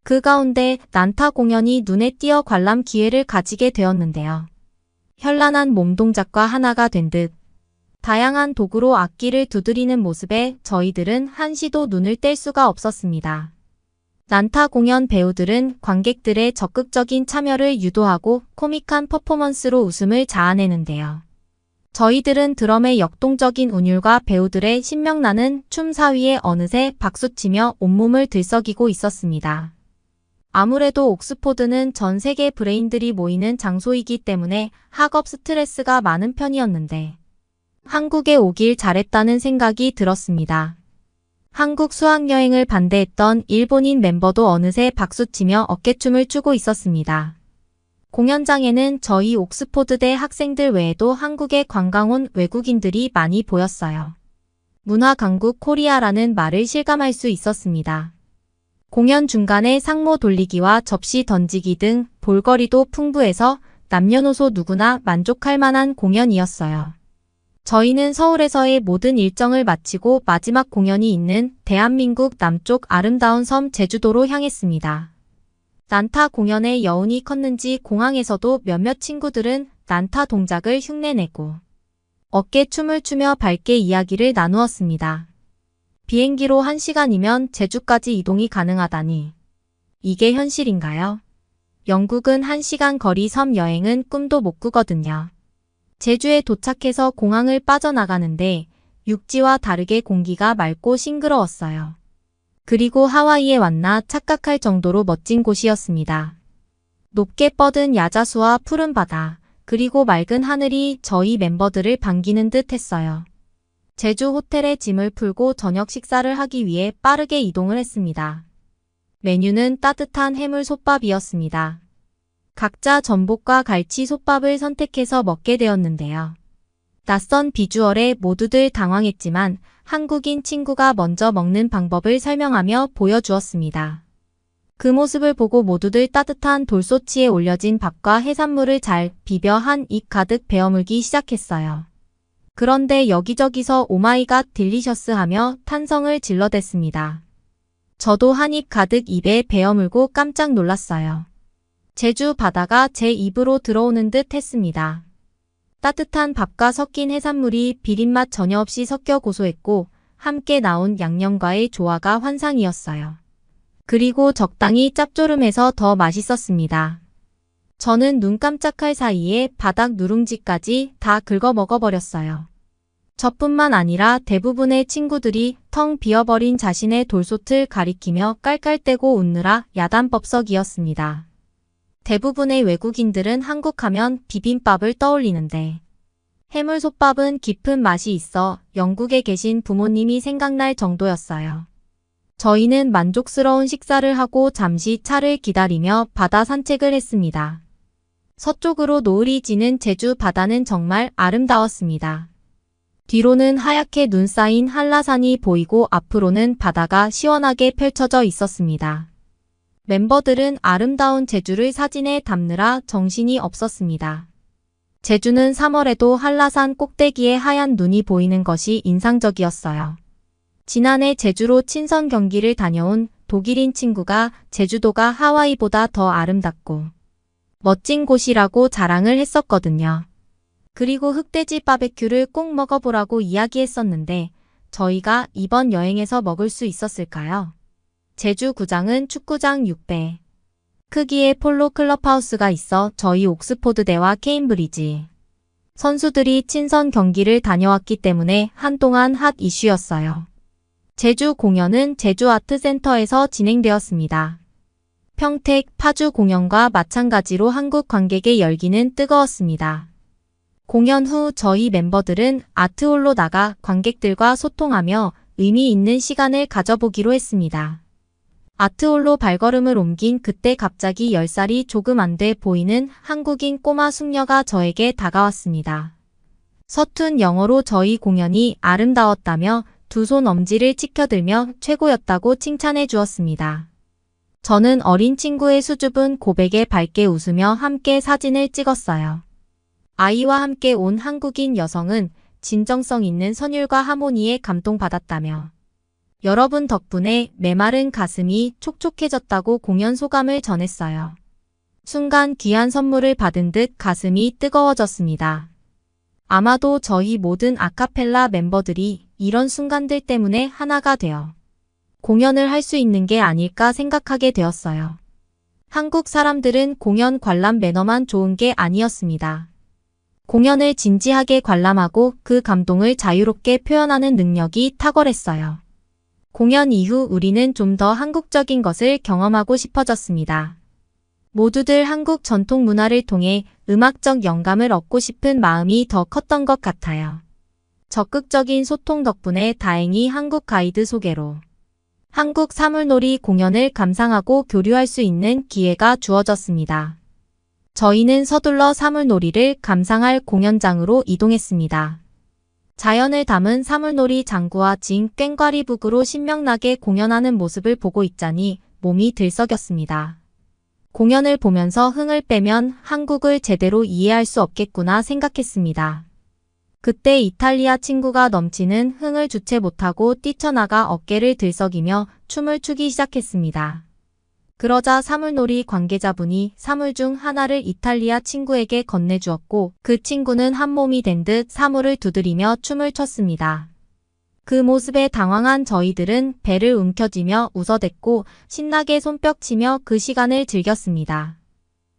그 가운데 난타 공연이 눈에 띄어 관람 기회를 가지게 되었는데요. 현란한 몸 동작과 하나가 된 듯 다양한 도구로 악기를 두드리는 모습에 저희들은 한시도 눈을 뗄 수가 없었습니다. 난타 공연 배우들은 관객들의 적극적인 참여를 유도하고 코믹한 퍼포먼스로 웃음을 자아내는데요. 저희들은 드럼의 역동적인 운율과 배우들의 신명나는 춤 사이에 어느새 박수치며 온몸을 들썩이고 있었습니다. 아무래도 옥스포드는 전 세계 브레인들이 모이는 장소이기 때문에 학업 스트레스가 많은 편이었는데 한국에 오길 잘했다는 생각이 들었습니다. 한국 수학여행을 반대했던 일본인 멤버도 어느새 박수치며 어깨춤을 추고 있었습니다. 공연장에는 저희 옥스포드대 학생들 외에도 한국에 관광 온 외국인들이 많이 보였어요. 문화 강국 코리아라는 말을 실감할 수 있었습니다. 공연 중간에 상모 돌리기와 접시 던지기 등 볼거리도 풍부해서 남녀노소 누구나 만족할 만한 공연이었어요. 저희는 서울에서의 모든 일정을 마치고 마지막 공연이 있는 대한민국 남쪽 아름다운 섬 제주도로 향했습니다. 난타 공연의 여운이 컸는지 공항에서도 몇몇 친구들은 난타 동작을 흉내내고 어깨춤을 추며 밝게 이야기를 나누었습니다. 비행기로 1시간이면 제주까지 이동이 가능하다니 이게 현실인가요? 영국은 1시간 거리 섬 여행은 꿈도 못 꾸거든요. 제주에 도착해서 공항을 빠져나가는데 육지와 다르게 공기가 맑고 싱그러웠어요. 그리고 하와이에 왔나 착각할 정도로 멋진 곳이었습니다. 높게 뻗은 야자수와 푸른 바다, 그리고 맑은 하늘이 저희 멤버들을 반기는 듯 했어요. 제주 호텔에 짐을 풀고 저녁 식사를 하기 위해 빠르게 이동을 했습니다. 메뉴는 따뜻한 해물솥밥이었습니다. 각자 전복과 갈치 솥밥을 선택해서 먹게 되었는데요. 낯선 비주얼에 모두들 당황했지만 한국인 친구가 먼저 먹는 방법을 설명하며 보여주었습니다. 그 모습을 보고 모두들 따뜻한 돌솥치에 올려진 밥과 해산물을 잘 비벼 한 입 가득 베어물기 시작했어요. 그런데 여기저기서 오마이갓 딜리셔스하며 탄성을 질러댔습니다. 저도 한 입 가득 입에 베어물고 깜짝 놀랐어요. 제주 바다가 제 입으로 들어오는 듯 했습니다. 따뜻한 밥과 섞인 해산물이 비린맛 전혀 없이 섞여 고소했고 함께 나온 양념과의 조화가 환상이었어요. 그리고 적당히 짭조름해서 더 맛있었습니다. 저는 눈 깜짝할 사이에 바닥 누룽지까지 다 긁어 먹어버렸어요. 저뿐만 아니라 대부분의 친구들이 텅 비어버린 자신의 돌솥을 가리키며 깔깔대고 웃느라 야단법석이었습니다. 대부분의 외국인들은 한국하면 비빔밥을 떠올리는데 해물솥밥은 깊은 맛이 있어 영국에 계신 부모님이 생각날 정도였어요. 저희는 만족스러운 식사를 하고 잠시 차를 기다리며 바다 산책을 했습니다. 서쪽으로 노을이 지는 제주 바다는 정말 아름다웠습니다. 뒤로는 하얗게 눈 쌓인 한라산이 보이고 앞으로는 바다가 시원하게 펼쳐져 있었습니다. 멤버들은 아름다운 제주를 사진에 담느라 정신이 없었습니다. 제주는 3월에도 한라산 꼭대기에 하얀 눈이 보이는 것이 인상적이었어요. 지난해 제주로 친선 경기를 다녀온 독일인 친구가 제주도가 하와이보다 더 아름답고 멋진 곳이라고 자랑을 했었거든요. 그리고 흑돼지 바베큐를 꼭 먹어보라고 이야기했었는데 저희가 이번 여행에서 먹을 수 있었을까요? 제주 구장은 축구장 6배 크기의 폴로 클럽하우스가 있어 저희 옥스포드대와 케임브리지 선수들이 친선 경기를 다녀왔기 때문에 한동안 핫 이슈였어요. 제주 공연은 제주아트센터에서 진행되었습니다. 평택, 파주 공연과 마찬가지로 한국 관객의 열기는 뜨거웠습니다. 공연 후 저희 멤버들은 아트홀로 나가 관객들과 소통하며 의미 있는 시간을 가져보기로 했습니다. 아트홀로 발걸음을 옮긴 그때 갑자기 10살이 조금 안 돼 보이는 한국인 꼬마 숙녀가 저에게 다가왔습니다. 서툰 영어로 저희 공연이 아름다웠다며 두 손 엄지를 치켜들며 최고였다고 칭찬해 주었습니다. 저는 어린 친구의 수줍은 고백에 밝게 웃으며 함께 사진을 찍었어요. 아이와 함께 온 한국인 여성은 진정성 있는 선율과 하모니에 감동받았다며 여러분 덕분에 메마른 가슴이 촉촉해졌다고 공연 소감을 전했어요. 순간 귀한 선물을 받은 듯 가슴이 뜨거워졌습니다. 아마도 저희 모든 아카펠라 멤버들이 이런 순간들 때문에 하나가 되어 공연을 할 수 있는 게 아닐까 생각하게 되었어요. 한국 사람들은 공연 관람 매너만 좋은 게 아니었습니다. 공연을 진지하게 관람하고 그 감동을 자유롭게 표현하는 능력이 탁월했어요. 공연 이후 우리는 좀 더 한국적인 것을 경험하고 싶어졌습니다. 모두들 한국 전통 문화를 통해 음악적 영감을 얻고 싶은 마음이 더 컸던 것 같아요. 적극적인 소통 덕분에 다행히 한국 가이드 소개로 한국 사물놀이 공연을 감상하고 교류할 수 있는 기회가 주어졌습니다. 저희는 서둘러 사물놀이를 감상할 공연장으로 이동했습니다. 자연을 담은 사물놀이 장구와 진 꽹과리북으로 신명나게 공연하는 모습을 보고 있자니 몸이 들썩였습니다. 공연을 보면서 흥을 빼면 한국을 제대로 이해할 수 없겠구나 생각했습니다. 그때 이탈리아 친구가 넘치는 흥을 주체 못하고 뛰쳐나가 어깨를 들썩이며 춤을 추기 시작했습니다. 그러자 사물놀이 관계자분이 사물 중 하나를 이탈리아 친구에게 건네주었고 그 친구는 한 몸이 된 듯 사물을 두드리며 춤을 췄습니다. 그 모습에 당황한 저희들은 배를 움켜쥐며 웃어댔고 신나게 손뼉치며 그 시간을 즐겼습니다.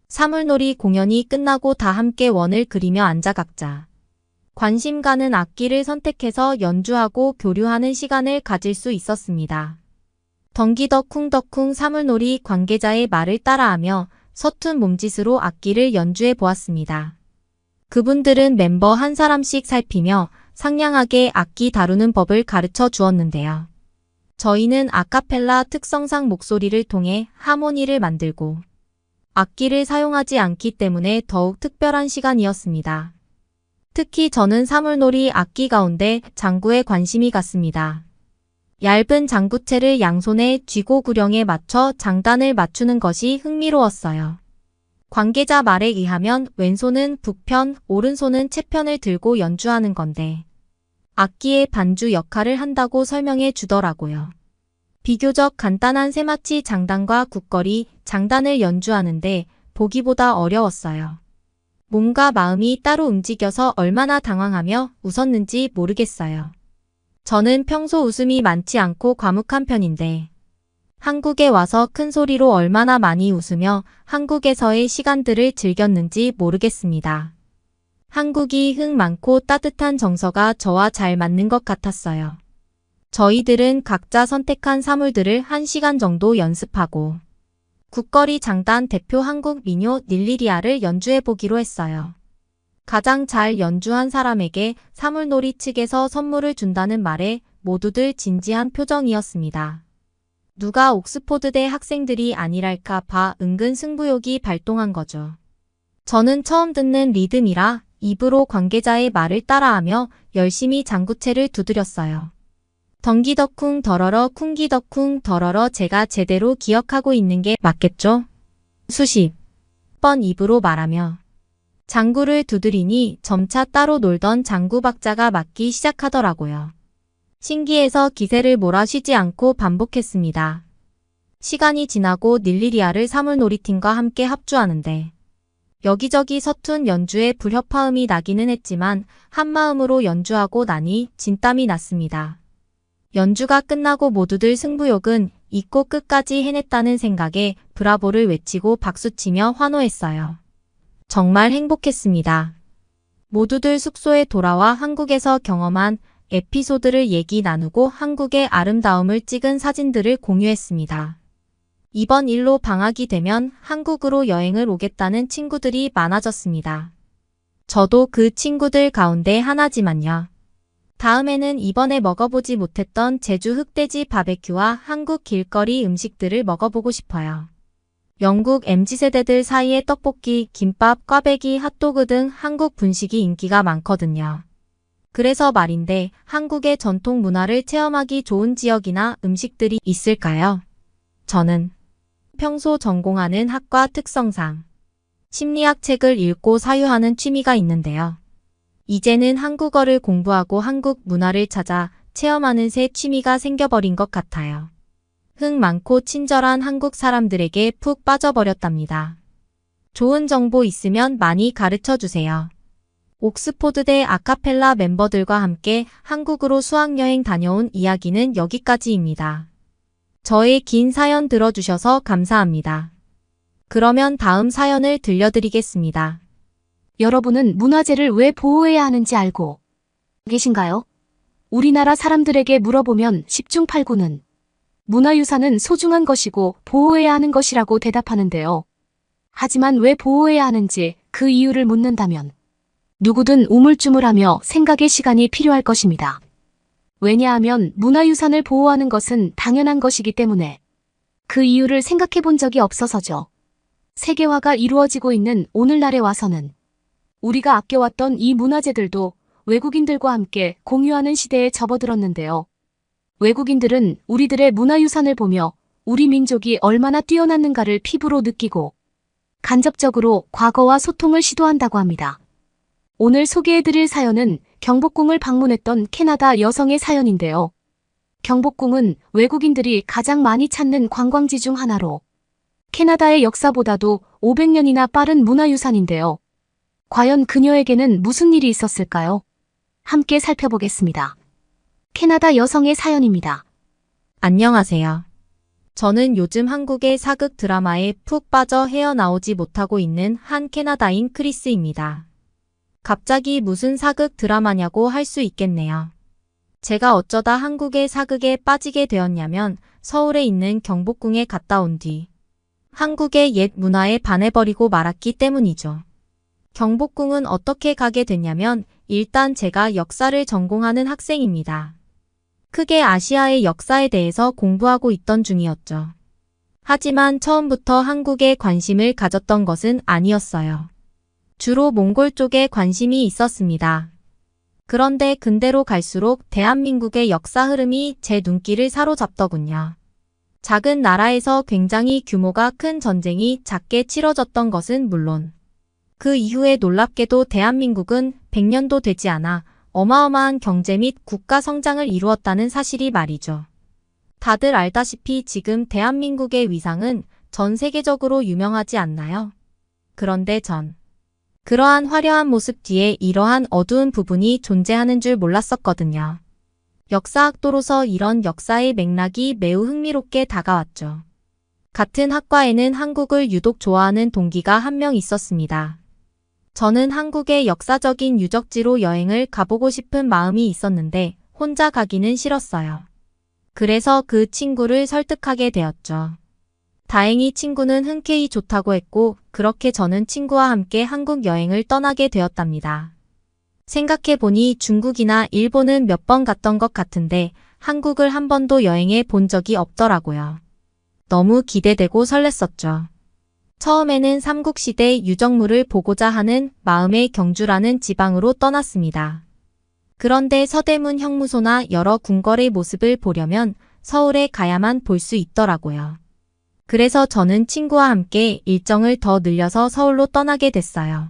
사물놀이 공연이 끝나고 다 함께 원을 그리며 앉아 각자 관심 가는 악기를 선택해서 연주하고 교류하는 시간을 가질 수 있었습니다. 덩기덕쿵덕쿵 사물놀이 관계자의 말을 따라하며 서툰 몸짓으로 악기를 연주해 보았습니다. 그분들은 멤버 한 사람씩 살피며 상냥하게 악기 다루는 법을 가르쳐 주었는데요. 저희는 아카펠라 특성상 목소리를 통해 하모니를 만들고 악기를 사용하지 않기 때문에 더욱 특별한 시간이었습니다. 특히 저는 사물놀이 악기 가운데 장구에 관심이 갔습니다. 얇은 장구채를 양손에 쥐고 구령에 맞춰 장단을 맞추는 것이 흥미로웠어요. 관계자 말에 의하면 왼손은 북편, 오른손은 채편을 들고 연주하는 건데 악기의 반주 역할을 한다고 설명해 주더라고요. 비교적 간단한 세마치 장단과 국거리, 장단을 연주하는데 보기보다 어려웠어요. 몸과 마음이 따로 움직여서 얼마나 당황하며 웃었는지 모르겠어요. 저는 평소 웃음이 많지 않고 과묵한 편인데 한국에 와서 큰 소리로 얼마나 많이 웃으며 한국에서의 시간들을 즐겼는지 모르겠습니다. 한국이 흥 많고 따뜻한 정서가 저와 잘 맞는 것 같았어요. 저희들은 각자 선택한 사물들을 1시간 정도 연습하고 국거리 장단 대표 한국 민요 닐리리아를 연주해 보기로 했어요. 가장 잘 연주한 사람에게 사물놀이 측에서 선물을 준다는 말에 모두들 진지한 표정이었습니다. 누가 옥스포드대 학생들이 아니랄까 봐 은근 승부욕이 발동한 거죠. 저는 처음 듣는 리듬이라 입으로 관계자의 말을 따라하며 열심히 장구채를 두드렸어요. 덩기덕쿵 더러러 쿵기덕쿵 더러러 제가 제대로 기억하고 있는 게 맞겠죠? 수십 번 입으로 말하며 장구를 두드리니 점차 따로 놀던 장구 박자가 맞기 시작하더라고요. 신기해서 기세를 몰아 쉬지 않고 반복했습니다. 시간이 지나고 닐리리아를 사물놀이팀과 함께 합주하는데 여기저기 서툰 연주에 불협화음이 나기는 했지만 한마음으로 연주하고 나니 진땀이 났습니다. 연주가 끝나고 모두들 승부욕은 잊고 끝까지 해냈다는 생각에 브라보를 외치고 박수치며 환호했어요. 정말 행복했습니다. 모두들 숙소에 돌아와 한국에서 경험한 에피소드를 얘기 나누고 한국의 아름다움을 찍은 사진들을 공유했습니다. 이번 일로 방학이 되면 한국으로 여행을 오겠다는 친구들이 많아졌습니다. 저도 그 친구들 가운데 하나지만요. 다음에는 이번에 먹어보지 못했던 제주 흑돼지 바베큐와 한국 길거리 음식들을 먹어보고 싶어요. 영국 MZ세대들 사이에 떡볶이, 김밥, 꽈배기, 핫도그 등 한국 분식이 인기가 많거든요. 그래서 말인데 한국의 전통 문화를 체험하기 좋은 지역이나 음식들이 있을까요? 저는 평소 전공하는 학과 특성상 심리학 책을 읽고 사유하는 취미가 있는데요. 이제는 한국어를 공부하고 한국 문화를 찾아 체험하는 새 취미가 생겨버린 것 같아요. 흥 많고 친절한 한국 사람들에게 푹 빠져버렸답니다. 좋은 정보 있으면 많이 가르쳐 주세요. 옥스포드대 아카펠라 멤버들과 함께 한국으로 수학여행 다녀온 이야기는 여기까지입니다. 저의 긴 사연 들어주셔서 감사합니다. 그러면 다음 사연을 들려드리겠습니다. 여러분은 문화재를 왜 보호해야 하는지 알고 계신가요? 우리나라 사람들에게 물어보면 10중 8구는 문화유산은 소중한 것이고 보호해야 하는 것이라고 대답하는데요. 하지만 왜 보호해야 하는지 그 이유를 묻는다면 누구든 우물쭈물하며 생각의 시간이 필요할 것입니다. 왜냐하면 문화유산을 보호하는 것은 당연한 것이기 때문에 그 이유를 생각해 본 적이 없어서죠. 세계화가 이루어지고 있는 오늘날에 와서는 우리가 아껴왔던 이 문화재들도 외국인들과 함께 공유하는 시대에 접어들었는데요. 외국인들은 우리들의 문화유산을 보며 우리 민족이 얼마나 뛰어났는가를 피부로 느끼고 간접적으로 과거와 소통을 시도한다고 합니다. 오늘 소개해드릴 사연은 경복궁을 방문했던 캐나다 여성의 사연인데요. 경복궁은 외국인들이 가장 많이 찾는 관광지 중 하나로 캐나다의 역사보다도 500년이나 빠른 문화유산인데요. 과연 그녀에게는 무슨 일이 있었을까요? 함께 살펴보겠습니다. 캐나다 여성의 사연입니다. 안녕하세요. 저는 요즘 한국의 사극 드라마에 푹 빠져 헤어나오지 못하고 있는 한 캐나다인 크리스입니다. 갑자기 무슨 사극 드라마냐고 할 수 있겠네요. 제가 어쩌다 한국의 사극에 빠지게 되었냐면 서울에 있는 경복궁에 갔다 온 뒤 한국의 옛 문화에 반해버리고 말았기 때문이죠. 경복궁은 어떻게 가게 됐냐면 일단 제가 역사를 전공하는 학생입니다. 크게 아시아의 역사에 대해서 공부하고 있던 중이었죠. 하지만 처음부터 한국에 관심을 가졌던 것은 아니었어요. 주로 몽골 쪽에 관심이 있었습니다. 그런데 근대로 갈수록 대한민국의 역사 흐름이 제 눈길을 사로잡더군요. 작은 나라에서 굉장히 규모가 큰 전쟁이 작게 치러졌던 것은 물론 그 이후에 놀랍게도 대한민국은 100년도 되지 않아 어마어마한 경제 및 국가 성장을 이루었다는 사실이 말이죠. 다들 알다시피 지금 대한민국의 위상은 전 세계적으로 유명하지 않나요? 그런데 전 그러한 화려한 모습 뒤에 이러한 어두운 부분이 존재하는 줄 몰랐었거든요. 역사학도로서 이런 역사의 맥락이 매우 흥미롭게 다가왔죠. 같은 학과에는 한국을 유독 좋아하는 동기가 한 명 있었습니다. 저는 한국의 역사적인 유적지로 여행을 가보고 싶은 마음이 있었는데 혼자 가기는 싫었어요. 그래서 그 친구를 설득하게 되었죠. 다행히 친구는 흔쾌히 좋다고 했고 그렇게 저는 친구와 함께 한국 여행을 떠나게 되었답니다. 생각해보니 중국이나 일본은 몇 번 갔던 것 같은데 한국을 한 번도 여행해 본 적이 없더라고요. 너무 기대되고 설렜었죠. 처음에는 삼국시대 유적물을 보고자 하는 마음의 경주라는 지방으로 떠났습니다. 그런데 서대문 형무소나 여러 궁궐의 모습을 보려면 서울에 가야만 볼 수 있더라고요. 그래서 저는 친구와 함께 일정을 더 늘려서 서울로 떠나게 됐어요.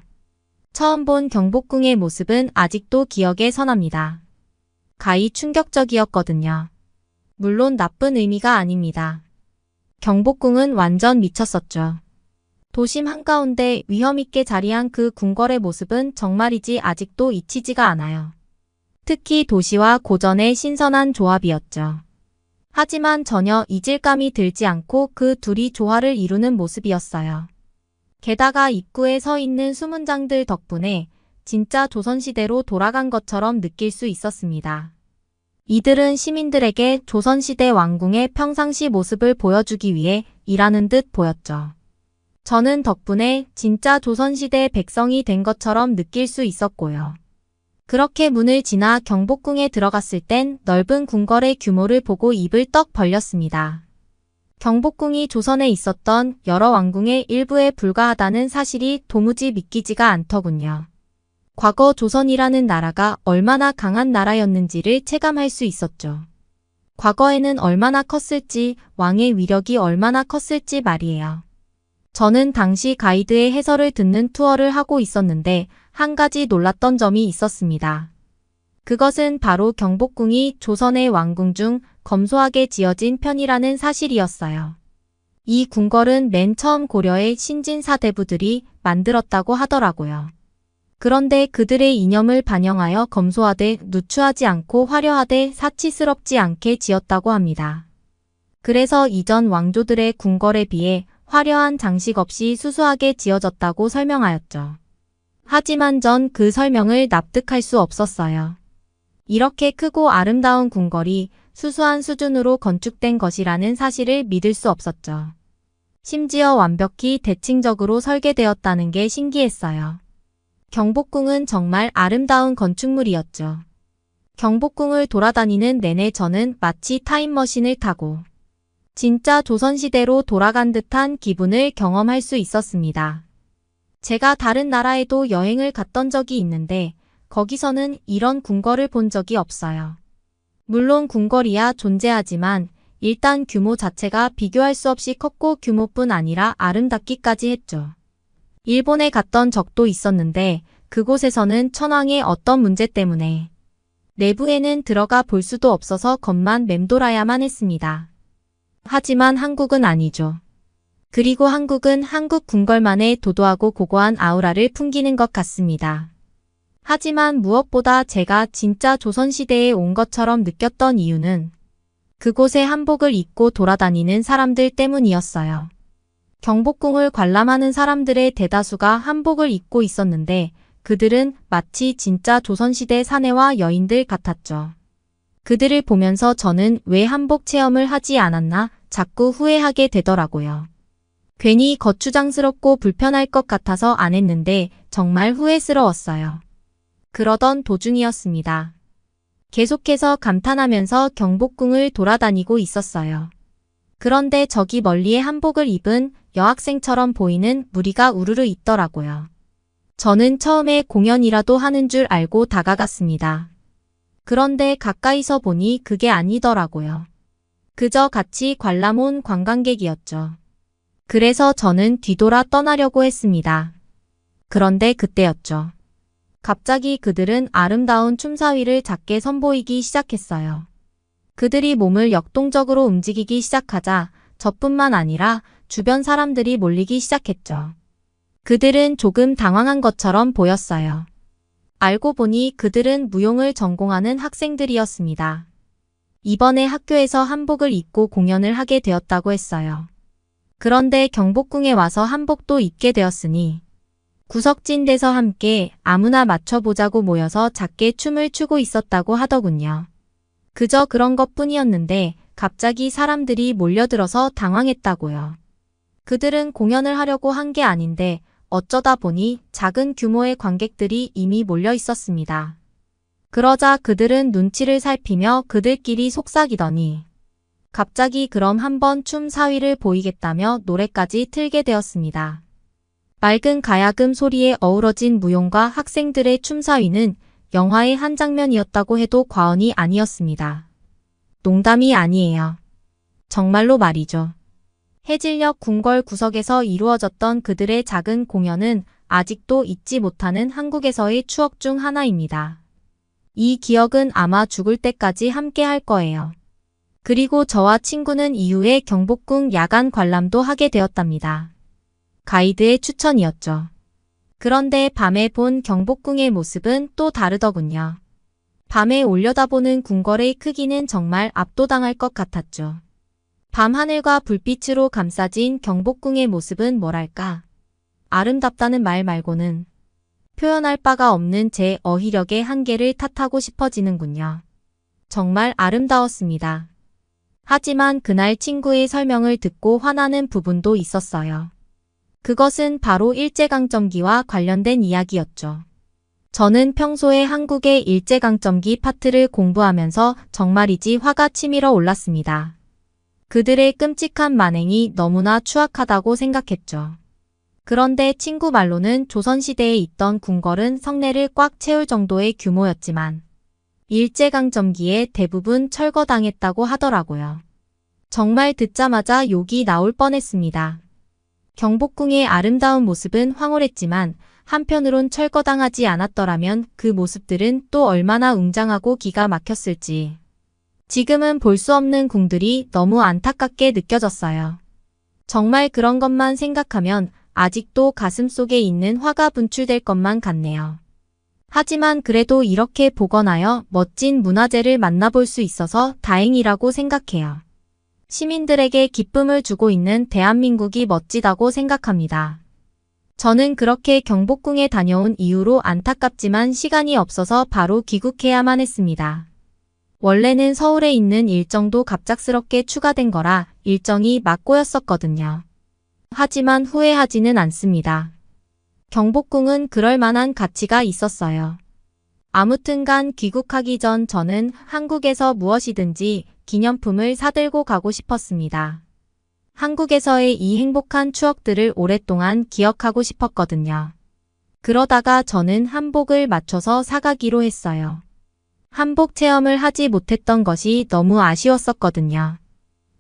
처음 본 경복궁의 모습은 아직도 기억에 선합니다. 가히 충격적이었거든요. 물론 나쁜 의미가 아닙니다. 경복궁은 완전 미쳤었죠. 도심 한가운데 위험있게 자리한 그 궁궐의 모습은 정말이지 아직도 잊히지가 않아요. 특히 도시와 고전의 신선한 조합이었죠. 하지만 전혀 잊을감이 들지 않고 그 둘이 조화를 이루는 모습이었어요. 게다가 입구에 서 있는 수문장들 덕분에 진짜 조선시대로 돌아간 것처럼 느낄 수 있었습니다. 이들은 시민들에게 조선시대 왕궁의 평상시 모습을 보여주기 위해 일하는 듯 보였죠. 저는 덕분에 진짜 조선시대 백성이 된 것처럼 느낄 수 있었고요. 그렇게 문을 지나 경복궁에 들어갔을 땐 넓은 궁궐의 규모를 보고 입을 떡 벌렸습니다. 경복궁이 조선에 있었던 여러 왕궁의 일부에 불과하다는 사실이 도무지 믿기지가 않더군요. 과거 조선이라는 나라가 얼마나 강한 나라였는지를 체감할 수 있었죠. 과거에는 얼마나 컸을지, 왕의 위력이 얼마나 컸을지 말이에요. 저는 당시 가이드의 해설을 듣는 투어를 하고 있었는데 한 가지 놀랐던 점이 있었습니다. 그것은 바로 경복궁이 조선의 왕궁 중 검소하게 지어진 편이라는 사실이었어요. 이 궁궐은 맨 처음 고려의 신진사대부들이 만들었다고 하더라고요. 그런데 그들의 이념을 반영하여 검소하되 누추하지 않고 화려하되 사치스럽지 않게 지었다고 합니다. 그래서 이전 왕조들의 궁궐에 비해 화려한 장식 없이 수수하게 지어졌다고 설명하였죠. 하지만 전 그 설명을 납득할 수 없었어요. 이렇게 크고 아름다운 궁궐이 수수한 수준으로 건축된 것이라는 사실을 믿을 수 없었죠. 심지어 완벽히 대칭적으로 설계되었다는 게 신기했어요. 경복궁은 정말 아름다운 건축물이었죠. 경복궁을 돌아다니는 내내 저는 마치 타임머신을 타고 진짜 조선시대로 돌아간 듯한 기분을 경험할 수 있었습니다. 제가 다른 나라에도 여행을 갔던 적이 있는데 거기서는 이런 궁궐을 본 적이 없어요. 물론 궁궐이야 존재하지만 일단 규모 자체가 비교할 수 없이 컸고 규모뿐 아니라 아름답기까지 했죠. 일본에 갔던 적도 있었는데 그곳에서는 천황의 어떤 문제 때문에 내부에는 들어가 볼 수도 없어서 겉만 맴돌아야만 했습니다. 하지만 한국은 아니죠. 그리고 한국은 한국 궁궐만의 도도하고 고고한 아우라를 풍기는 것 같습니다. 하지만 무엇보다 제가 진짜 조선시대에 온 것처럼 느꼈던 이유는 그곳에 한복을 입고 돌아다니는 사람들 때문이었어요. 경복궁을 관람하는 사람들의 대다수가 한복을 입고 있었는데 그들은 마치 진짜 조선시대 사내와 여인들 같았죠. 그들을 보면서 저는 왜 한복 체험을 하지 않았나 자꾸 후회하게 되더라고요. 괜히 거추장스럽고 불편할 것 같아서 안 했는데 정말 후회스러웠어요. 그러던 도중이었습니다. 계속해서 감탄하면서 경복궁을 돌아다니고 있었어요. 그런데 저기 멀리에 한복을 입은 여학생처럼 보이는 무리가 우르르 있더라고요. 저는 처음에 공연이라도 하는 줄 알고 다가갔습니다. 그런데 가까이서 보니 그게 아니더라고요. 그저 같이 관람 온 관광객이었죠. 그래서 저는 뒤돌아 떠나려고 했습니다. 그런데 그때였죠. 갑자기 그들은 아름다운 춤사위를 작게 선보이기 시작했어요. 그들이 몸을 역동적으로 움직이기 시작하자 저뿐만 아니라 주변 사람들이 몰리기 시작했죠. 그들은 조금 당황한 것처럼 보였어요. 알고 보니 그들은 무용을 전공하는 학생들이었습니다. 이번에 학교에서 한복을 입고 공연을 하게 되었다고 했어요. 그런데 경복궁에 와서 한복도 입게 되었으니 구석진 데서 함께 아무나 맞춰보자고 모여서 작게 춤을 추고 있었다고 하더군요. 그저 그런 것뿐이었는데 갑자기 사람들이 몰려들어서 당황했다고요. 그들은 공연을 하려고 한 게 아닌데 어쩌다 보니 작은 규모의 관객들이 이미 몰려 있었습니다. 그러자 그들은 눈치를 살피며 그들끼리 속삭이더니 갑자기 그럼 한번 춤 사위를 보이겠다며 노래까지 틀게 되었습니다. 맑은 가야금 소리에 어우러진 무용과 학생들의 춤사위는 영화의 한 장면이었다고 해도 과언이 아니었습니다. 농담이 아니에요. 정말로 말이죠. 해질녘 궁궐 구석에서 이루어졌던 그들의 작은 공연은 아직도 잊지 못하는 한국에서의 추억 중 하나입니다. 이 기억은 아마 죽을 때까지 함께 할 거예요. 그리고 저와 친구는 이후에 경복궁 야간 관람도 하게 되었답니다. 가이드의 추천이었죠. 그런데 밤에 본 경복궁의 모습은 또 다르더군요. 밤에 올려다보는 궁궐의 크기는 정말 압도당할 것 같았죠. 밤하늘과 불빛으로 감싸진 경복궁의 모습은 뭐랄까. 아름답다는 말 말고는 표현할 바가 없는 제 어휘력의 한계를 탓하고 싶어지는군요. 정말 아름다웠습니다. 하지만 그날 친구의 설명을 듣고 화나는 부분도 있었어요. 그것은 바로 일제강점기와 관련된 이야기였죠. 저는 평소에 한국의 일제강점기 파트를 공부하면서 정말이지 화가 치밀어 올랐습니다. 그들의 끔찍한 만행이 너무나 추악하다고 생각했죠. 그런데 친구 말로는 조선시대에 있던 궁궐은 성내를 꽉 채울 정도의 규모였지만 일제강점기에 대부분 철거당했다고 하더라고요. 정말 듣자마자 욕이 나올 뻔했습니다. 경복궁의 아름다운 모습은 황홀했지만 한편으론 철거당하지 않았더라면 그 모습들은 또 얼마나 웅장하고 기가 막혔을지. 지금은 볼 수 없는 궁들이 너무 안타깝게 느껴졌어요. 정말 그런 것만 생각하면 아직도 가슴속에 있는 화가 분출될 것만 같네요. 하지만 그래도 이렇게 복원하여 멋진 문화재를 만나볼 수 있어서 다행이라고 생각해요. 시민들에게 기쁨을 주고 있는 대한민국이 멋지다고 생각합니다. 저는 그렇게 경복궁에 다녀온 이후로 안타깝지만 시간이 없어서 바로 귀국해야만 했습니다. 원래는 서울에 있는 일정도 갑작스럽게 추가된 거라 일정이 막 꼬였었거든요. 하지만 후회하지는 않습니다. 경복궁은 그럴 만한 가치가 있었어요. 아무튼간 귀국하기 전 저는 한국에서 무엇이든지 기념품을 사들고 가고 싶었습니다. 한국에서의 이 행복한 추억들을 오랫동안 기억하고 싶었거든요. 그러다가 저는 한복을 맞춰서 사가기로 했어요. 한복 체험을 하지 못했던 것이 너무 아쉬웠었거든요.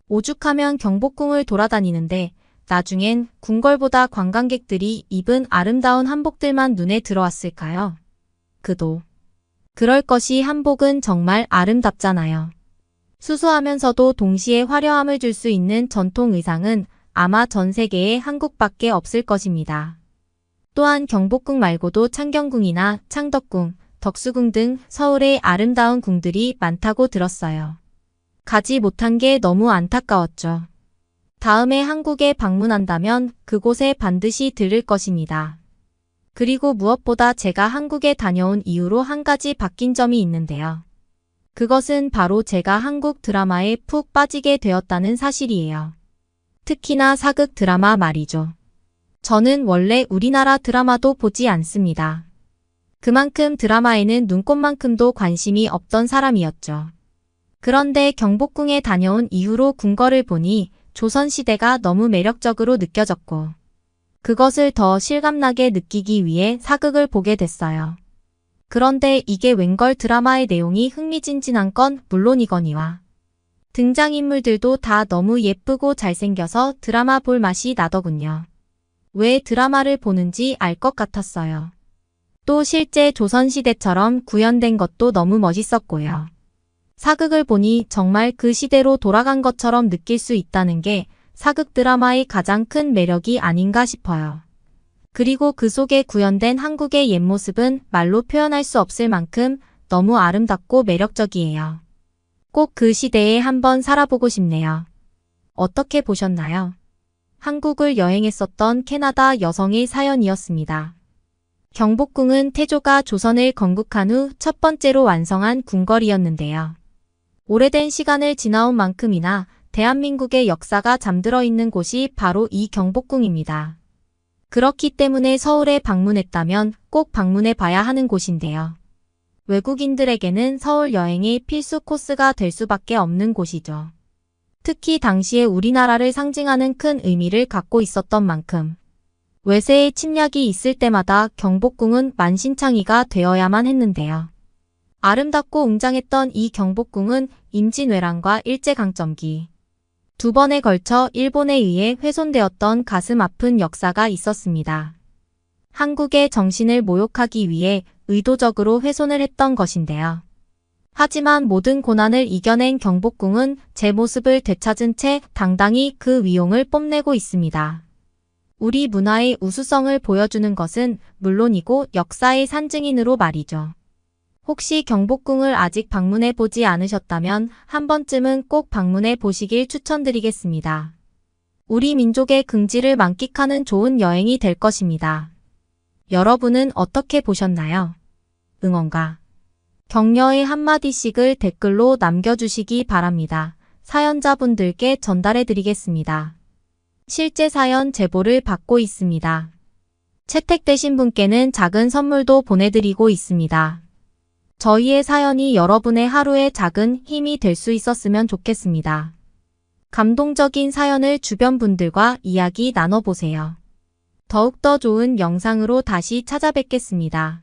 오죽하면 경복궁을 돌아다니는데 나중엔 궁궐보다 관광객들이 입은 아름다운 한복들만 눈에 들어왔을까요? 그럴 것이 한복은 정말 아름답잖아요. 수수하면서도 동시에 화려함을 줄 수 있는 전통 의상은 아마 전 세계에 한국밖에 없을 것입니다. 또한 경복궁 말고도 창경궁이나 창덕궁, 덕수궁 등 서울의 아름다운 궁들이 많다고 들었어요. 가지 못한 게 너무 안타까웠죠. 다음에 한국에 방문한다면 그곳에 반드시 들를 것입니다. 그리고 무엇보다 제가 한국에 다녀온 이후로 한 가지 바뀐 점이 있는데요. 그것은 바로 제가 한국 드라마에 푹 빠지게 되었다는 사실이에요. 특히나 사극 드라마 말이죠. 저는 원래 우리나라 드라마도 보지 않습니다. 그만큼 드라마에는 눈꼽만큼도 관심이 없던 사람이었죠. 그런데 경복궁에 다녀온 이후로 궁궐을 보니 조선시대가 너무 매력적으로 느껴졌고 그것을 더 실감나게 느끼기 위해 사극을 보게 됐어요. 그런데 이게 웬걸 드라마의 내용이 흥미진진한 건 물론이거니와 등장인물들도 다 너무 예쁘고 잘생겨서 드라마 볼 맛이 나더군요. 왜 드라마를 보는지 알 것 같았어요. 또 실제 조선시대처럼 구현된 것도 너무 멋있었고요. 사극을 보니 정말 그 시대로 돌아간 것처럼 느낄 수 있다는 게 사극 드라마의 가장 큰 매력이 아닌가 싶어요. 그리고 그 속에 구현된 한국의 옛 모습은 말로 표현할 수 없을 만큼 너무 아름답고 매력적이에요. 꼭 그 시대에 한번 살아보고 싶네요. 어떻게 보셨나요? 한국을 여행했었던 캐나다 여성의 사연이었습니다. 경복궁은 태조가 조선을 건국한 후 첫 번째로 완성한 궁궐이었는데요. 오래된 시간을 지나온 만큼이나 대한민국의 역사가 잠들어 있는 곳이 바로 이 경복궁입니다. 그렇기 때문에 서울에 방문했다면 꼭 방문해 봐야 하는 곳인데요. 외국인들에게는 서울 여행이 필수 코스가 될 수밖에 없는 곳이죠. 특히 당시에 우리나라를 상징하는 큰 의미를 갖고 있었던 만큼 외세의 침략이 있을 때마다 경복궁은 만신창이가 되어야만 했는데요. 아름답고 웅장했던 이 경복궁은 임진왜란과 일제강점기 두 번에 걸쳐 일본에 의해 훼손되었던 가슴 아픈 역사가 있었습니다. 한국의 정신을 모욕하기 위해 의도적으로 훼손을 했던 것인데요. 하지만 모든 고난을 이겨낸 경복궁은 제 모습을 되찾은 채 당당히 그 위용을 뽐내고 있습니다. 우리 문화의 우수성을 보여주는 것은 물론이고 역사의 산증인으로 말이죠. 혹시 경복궁을 아직 방문해 보지 않으셨다면 한 번쯤은 꼭 방문해 보시길 추천드리겠습니다. 우리 민족의 긍지를 만끽하는 좋은 여행이 될 것입니다. 여러분은 어떻게 보셨나요? 응원과 격려의 한마디씩을 댓글로 남겨주시기 바랍니다. 사연자분들께 전달해 드리겠습니다. 실제 사연 제보를 받고 있습니다. 채택되신 분께는 작은 선물도 보내드리고 있습니다. 저희의 사연이 여러분의 하루의 작은 힘이 될 수 있었으면 좋겠습니다. 감동적인 사연을 주변 분들과 이야기 나눠보세요. 더욱더 좋은 영상으로 다시 찾아뵙겠습니다.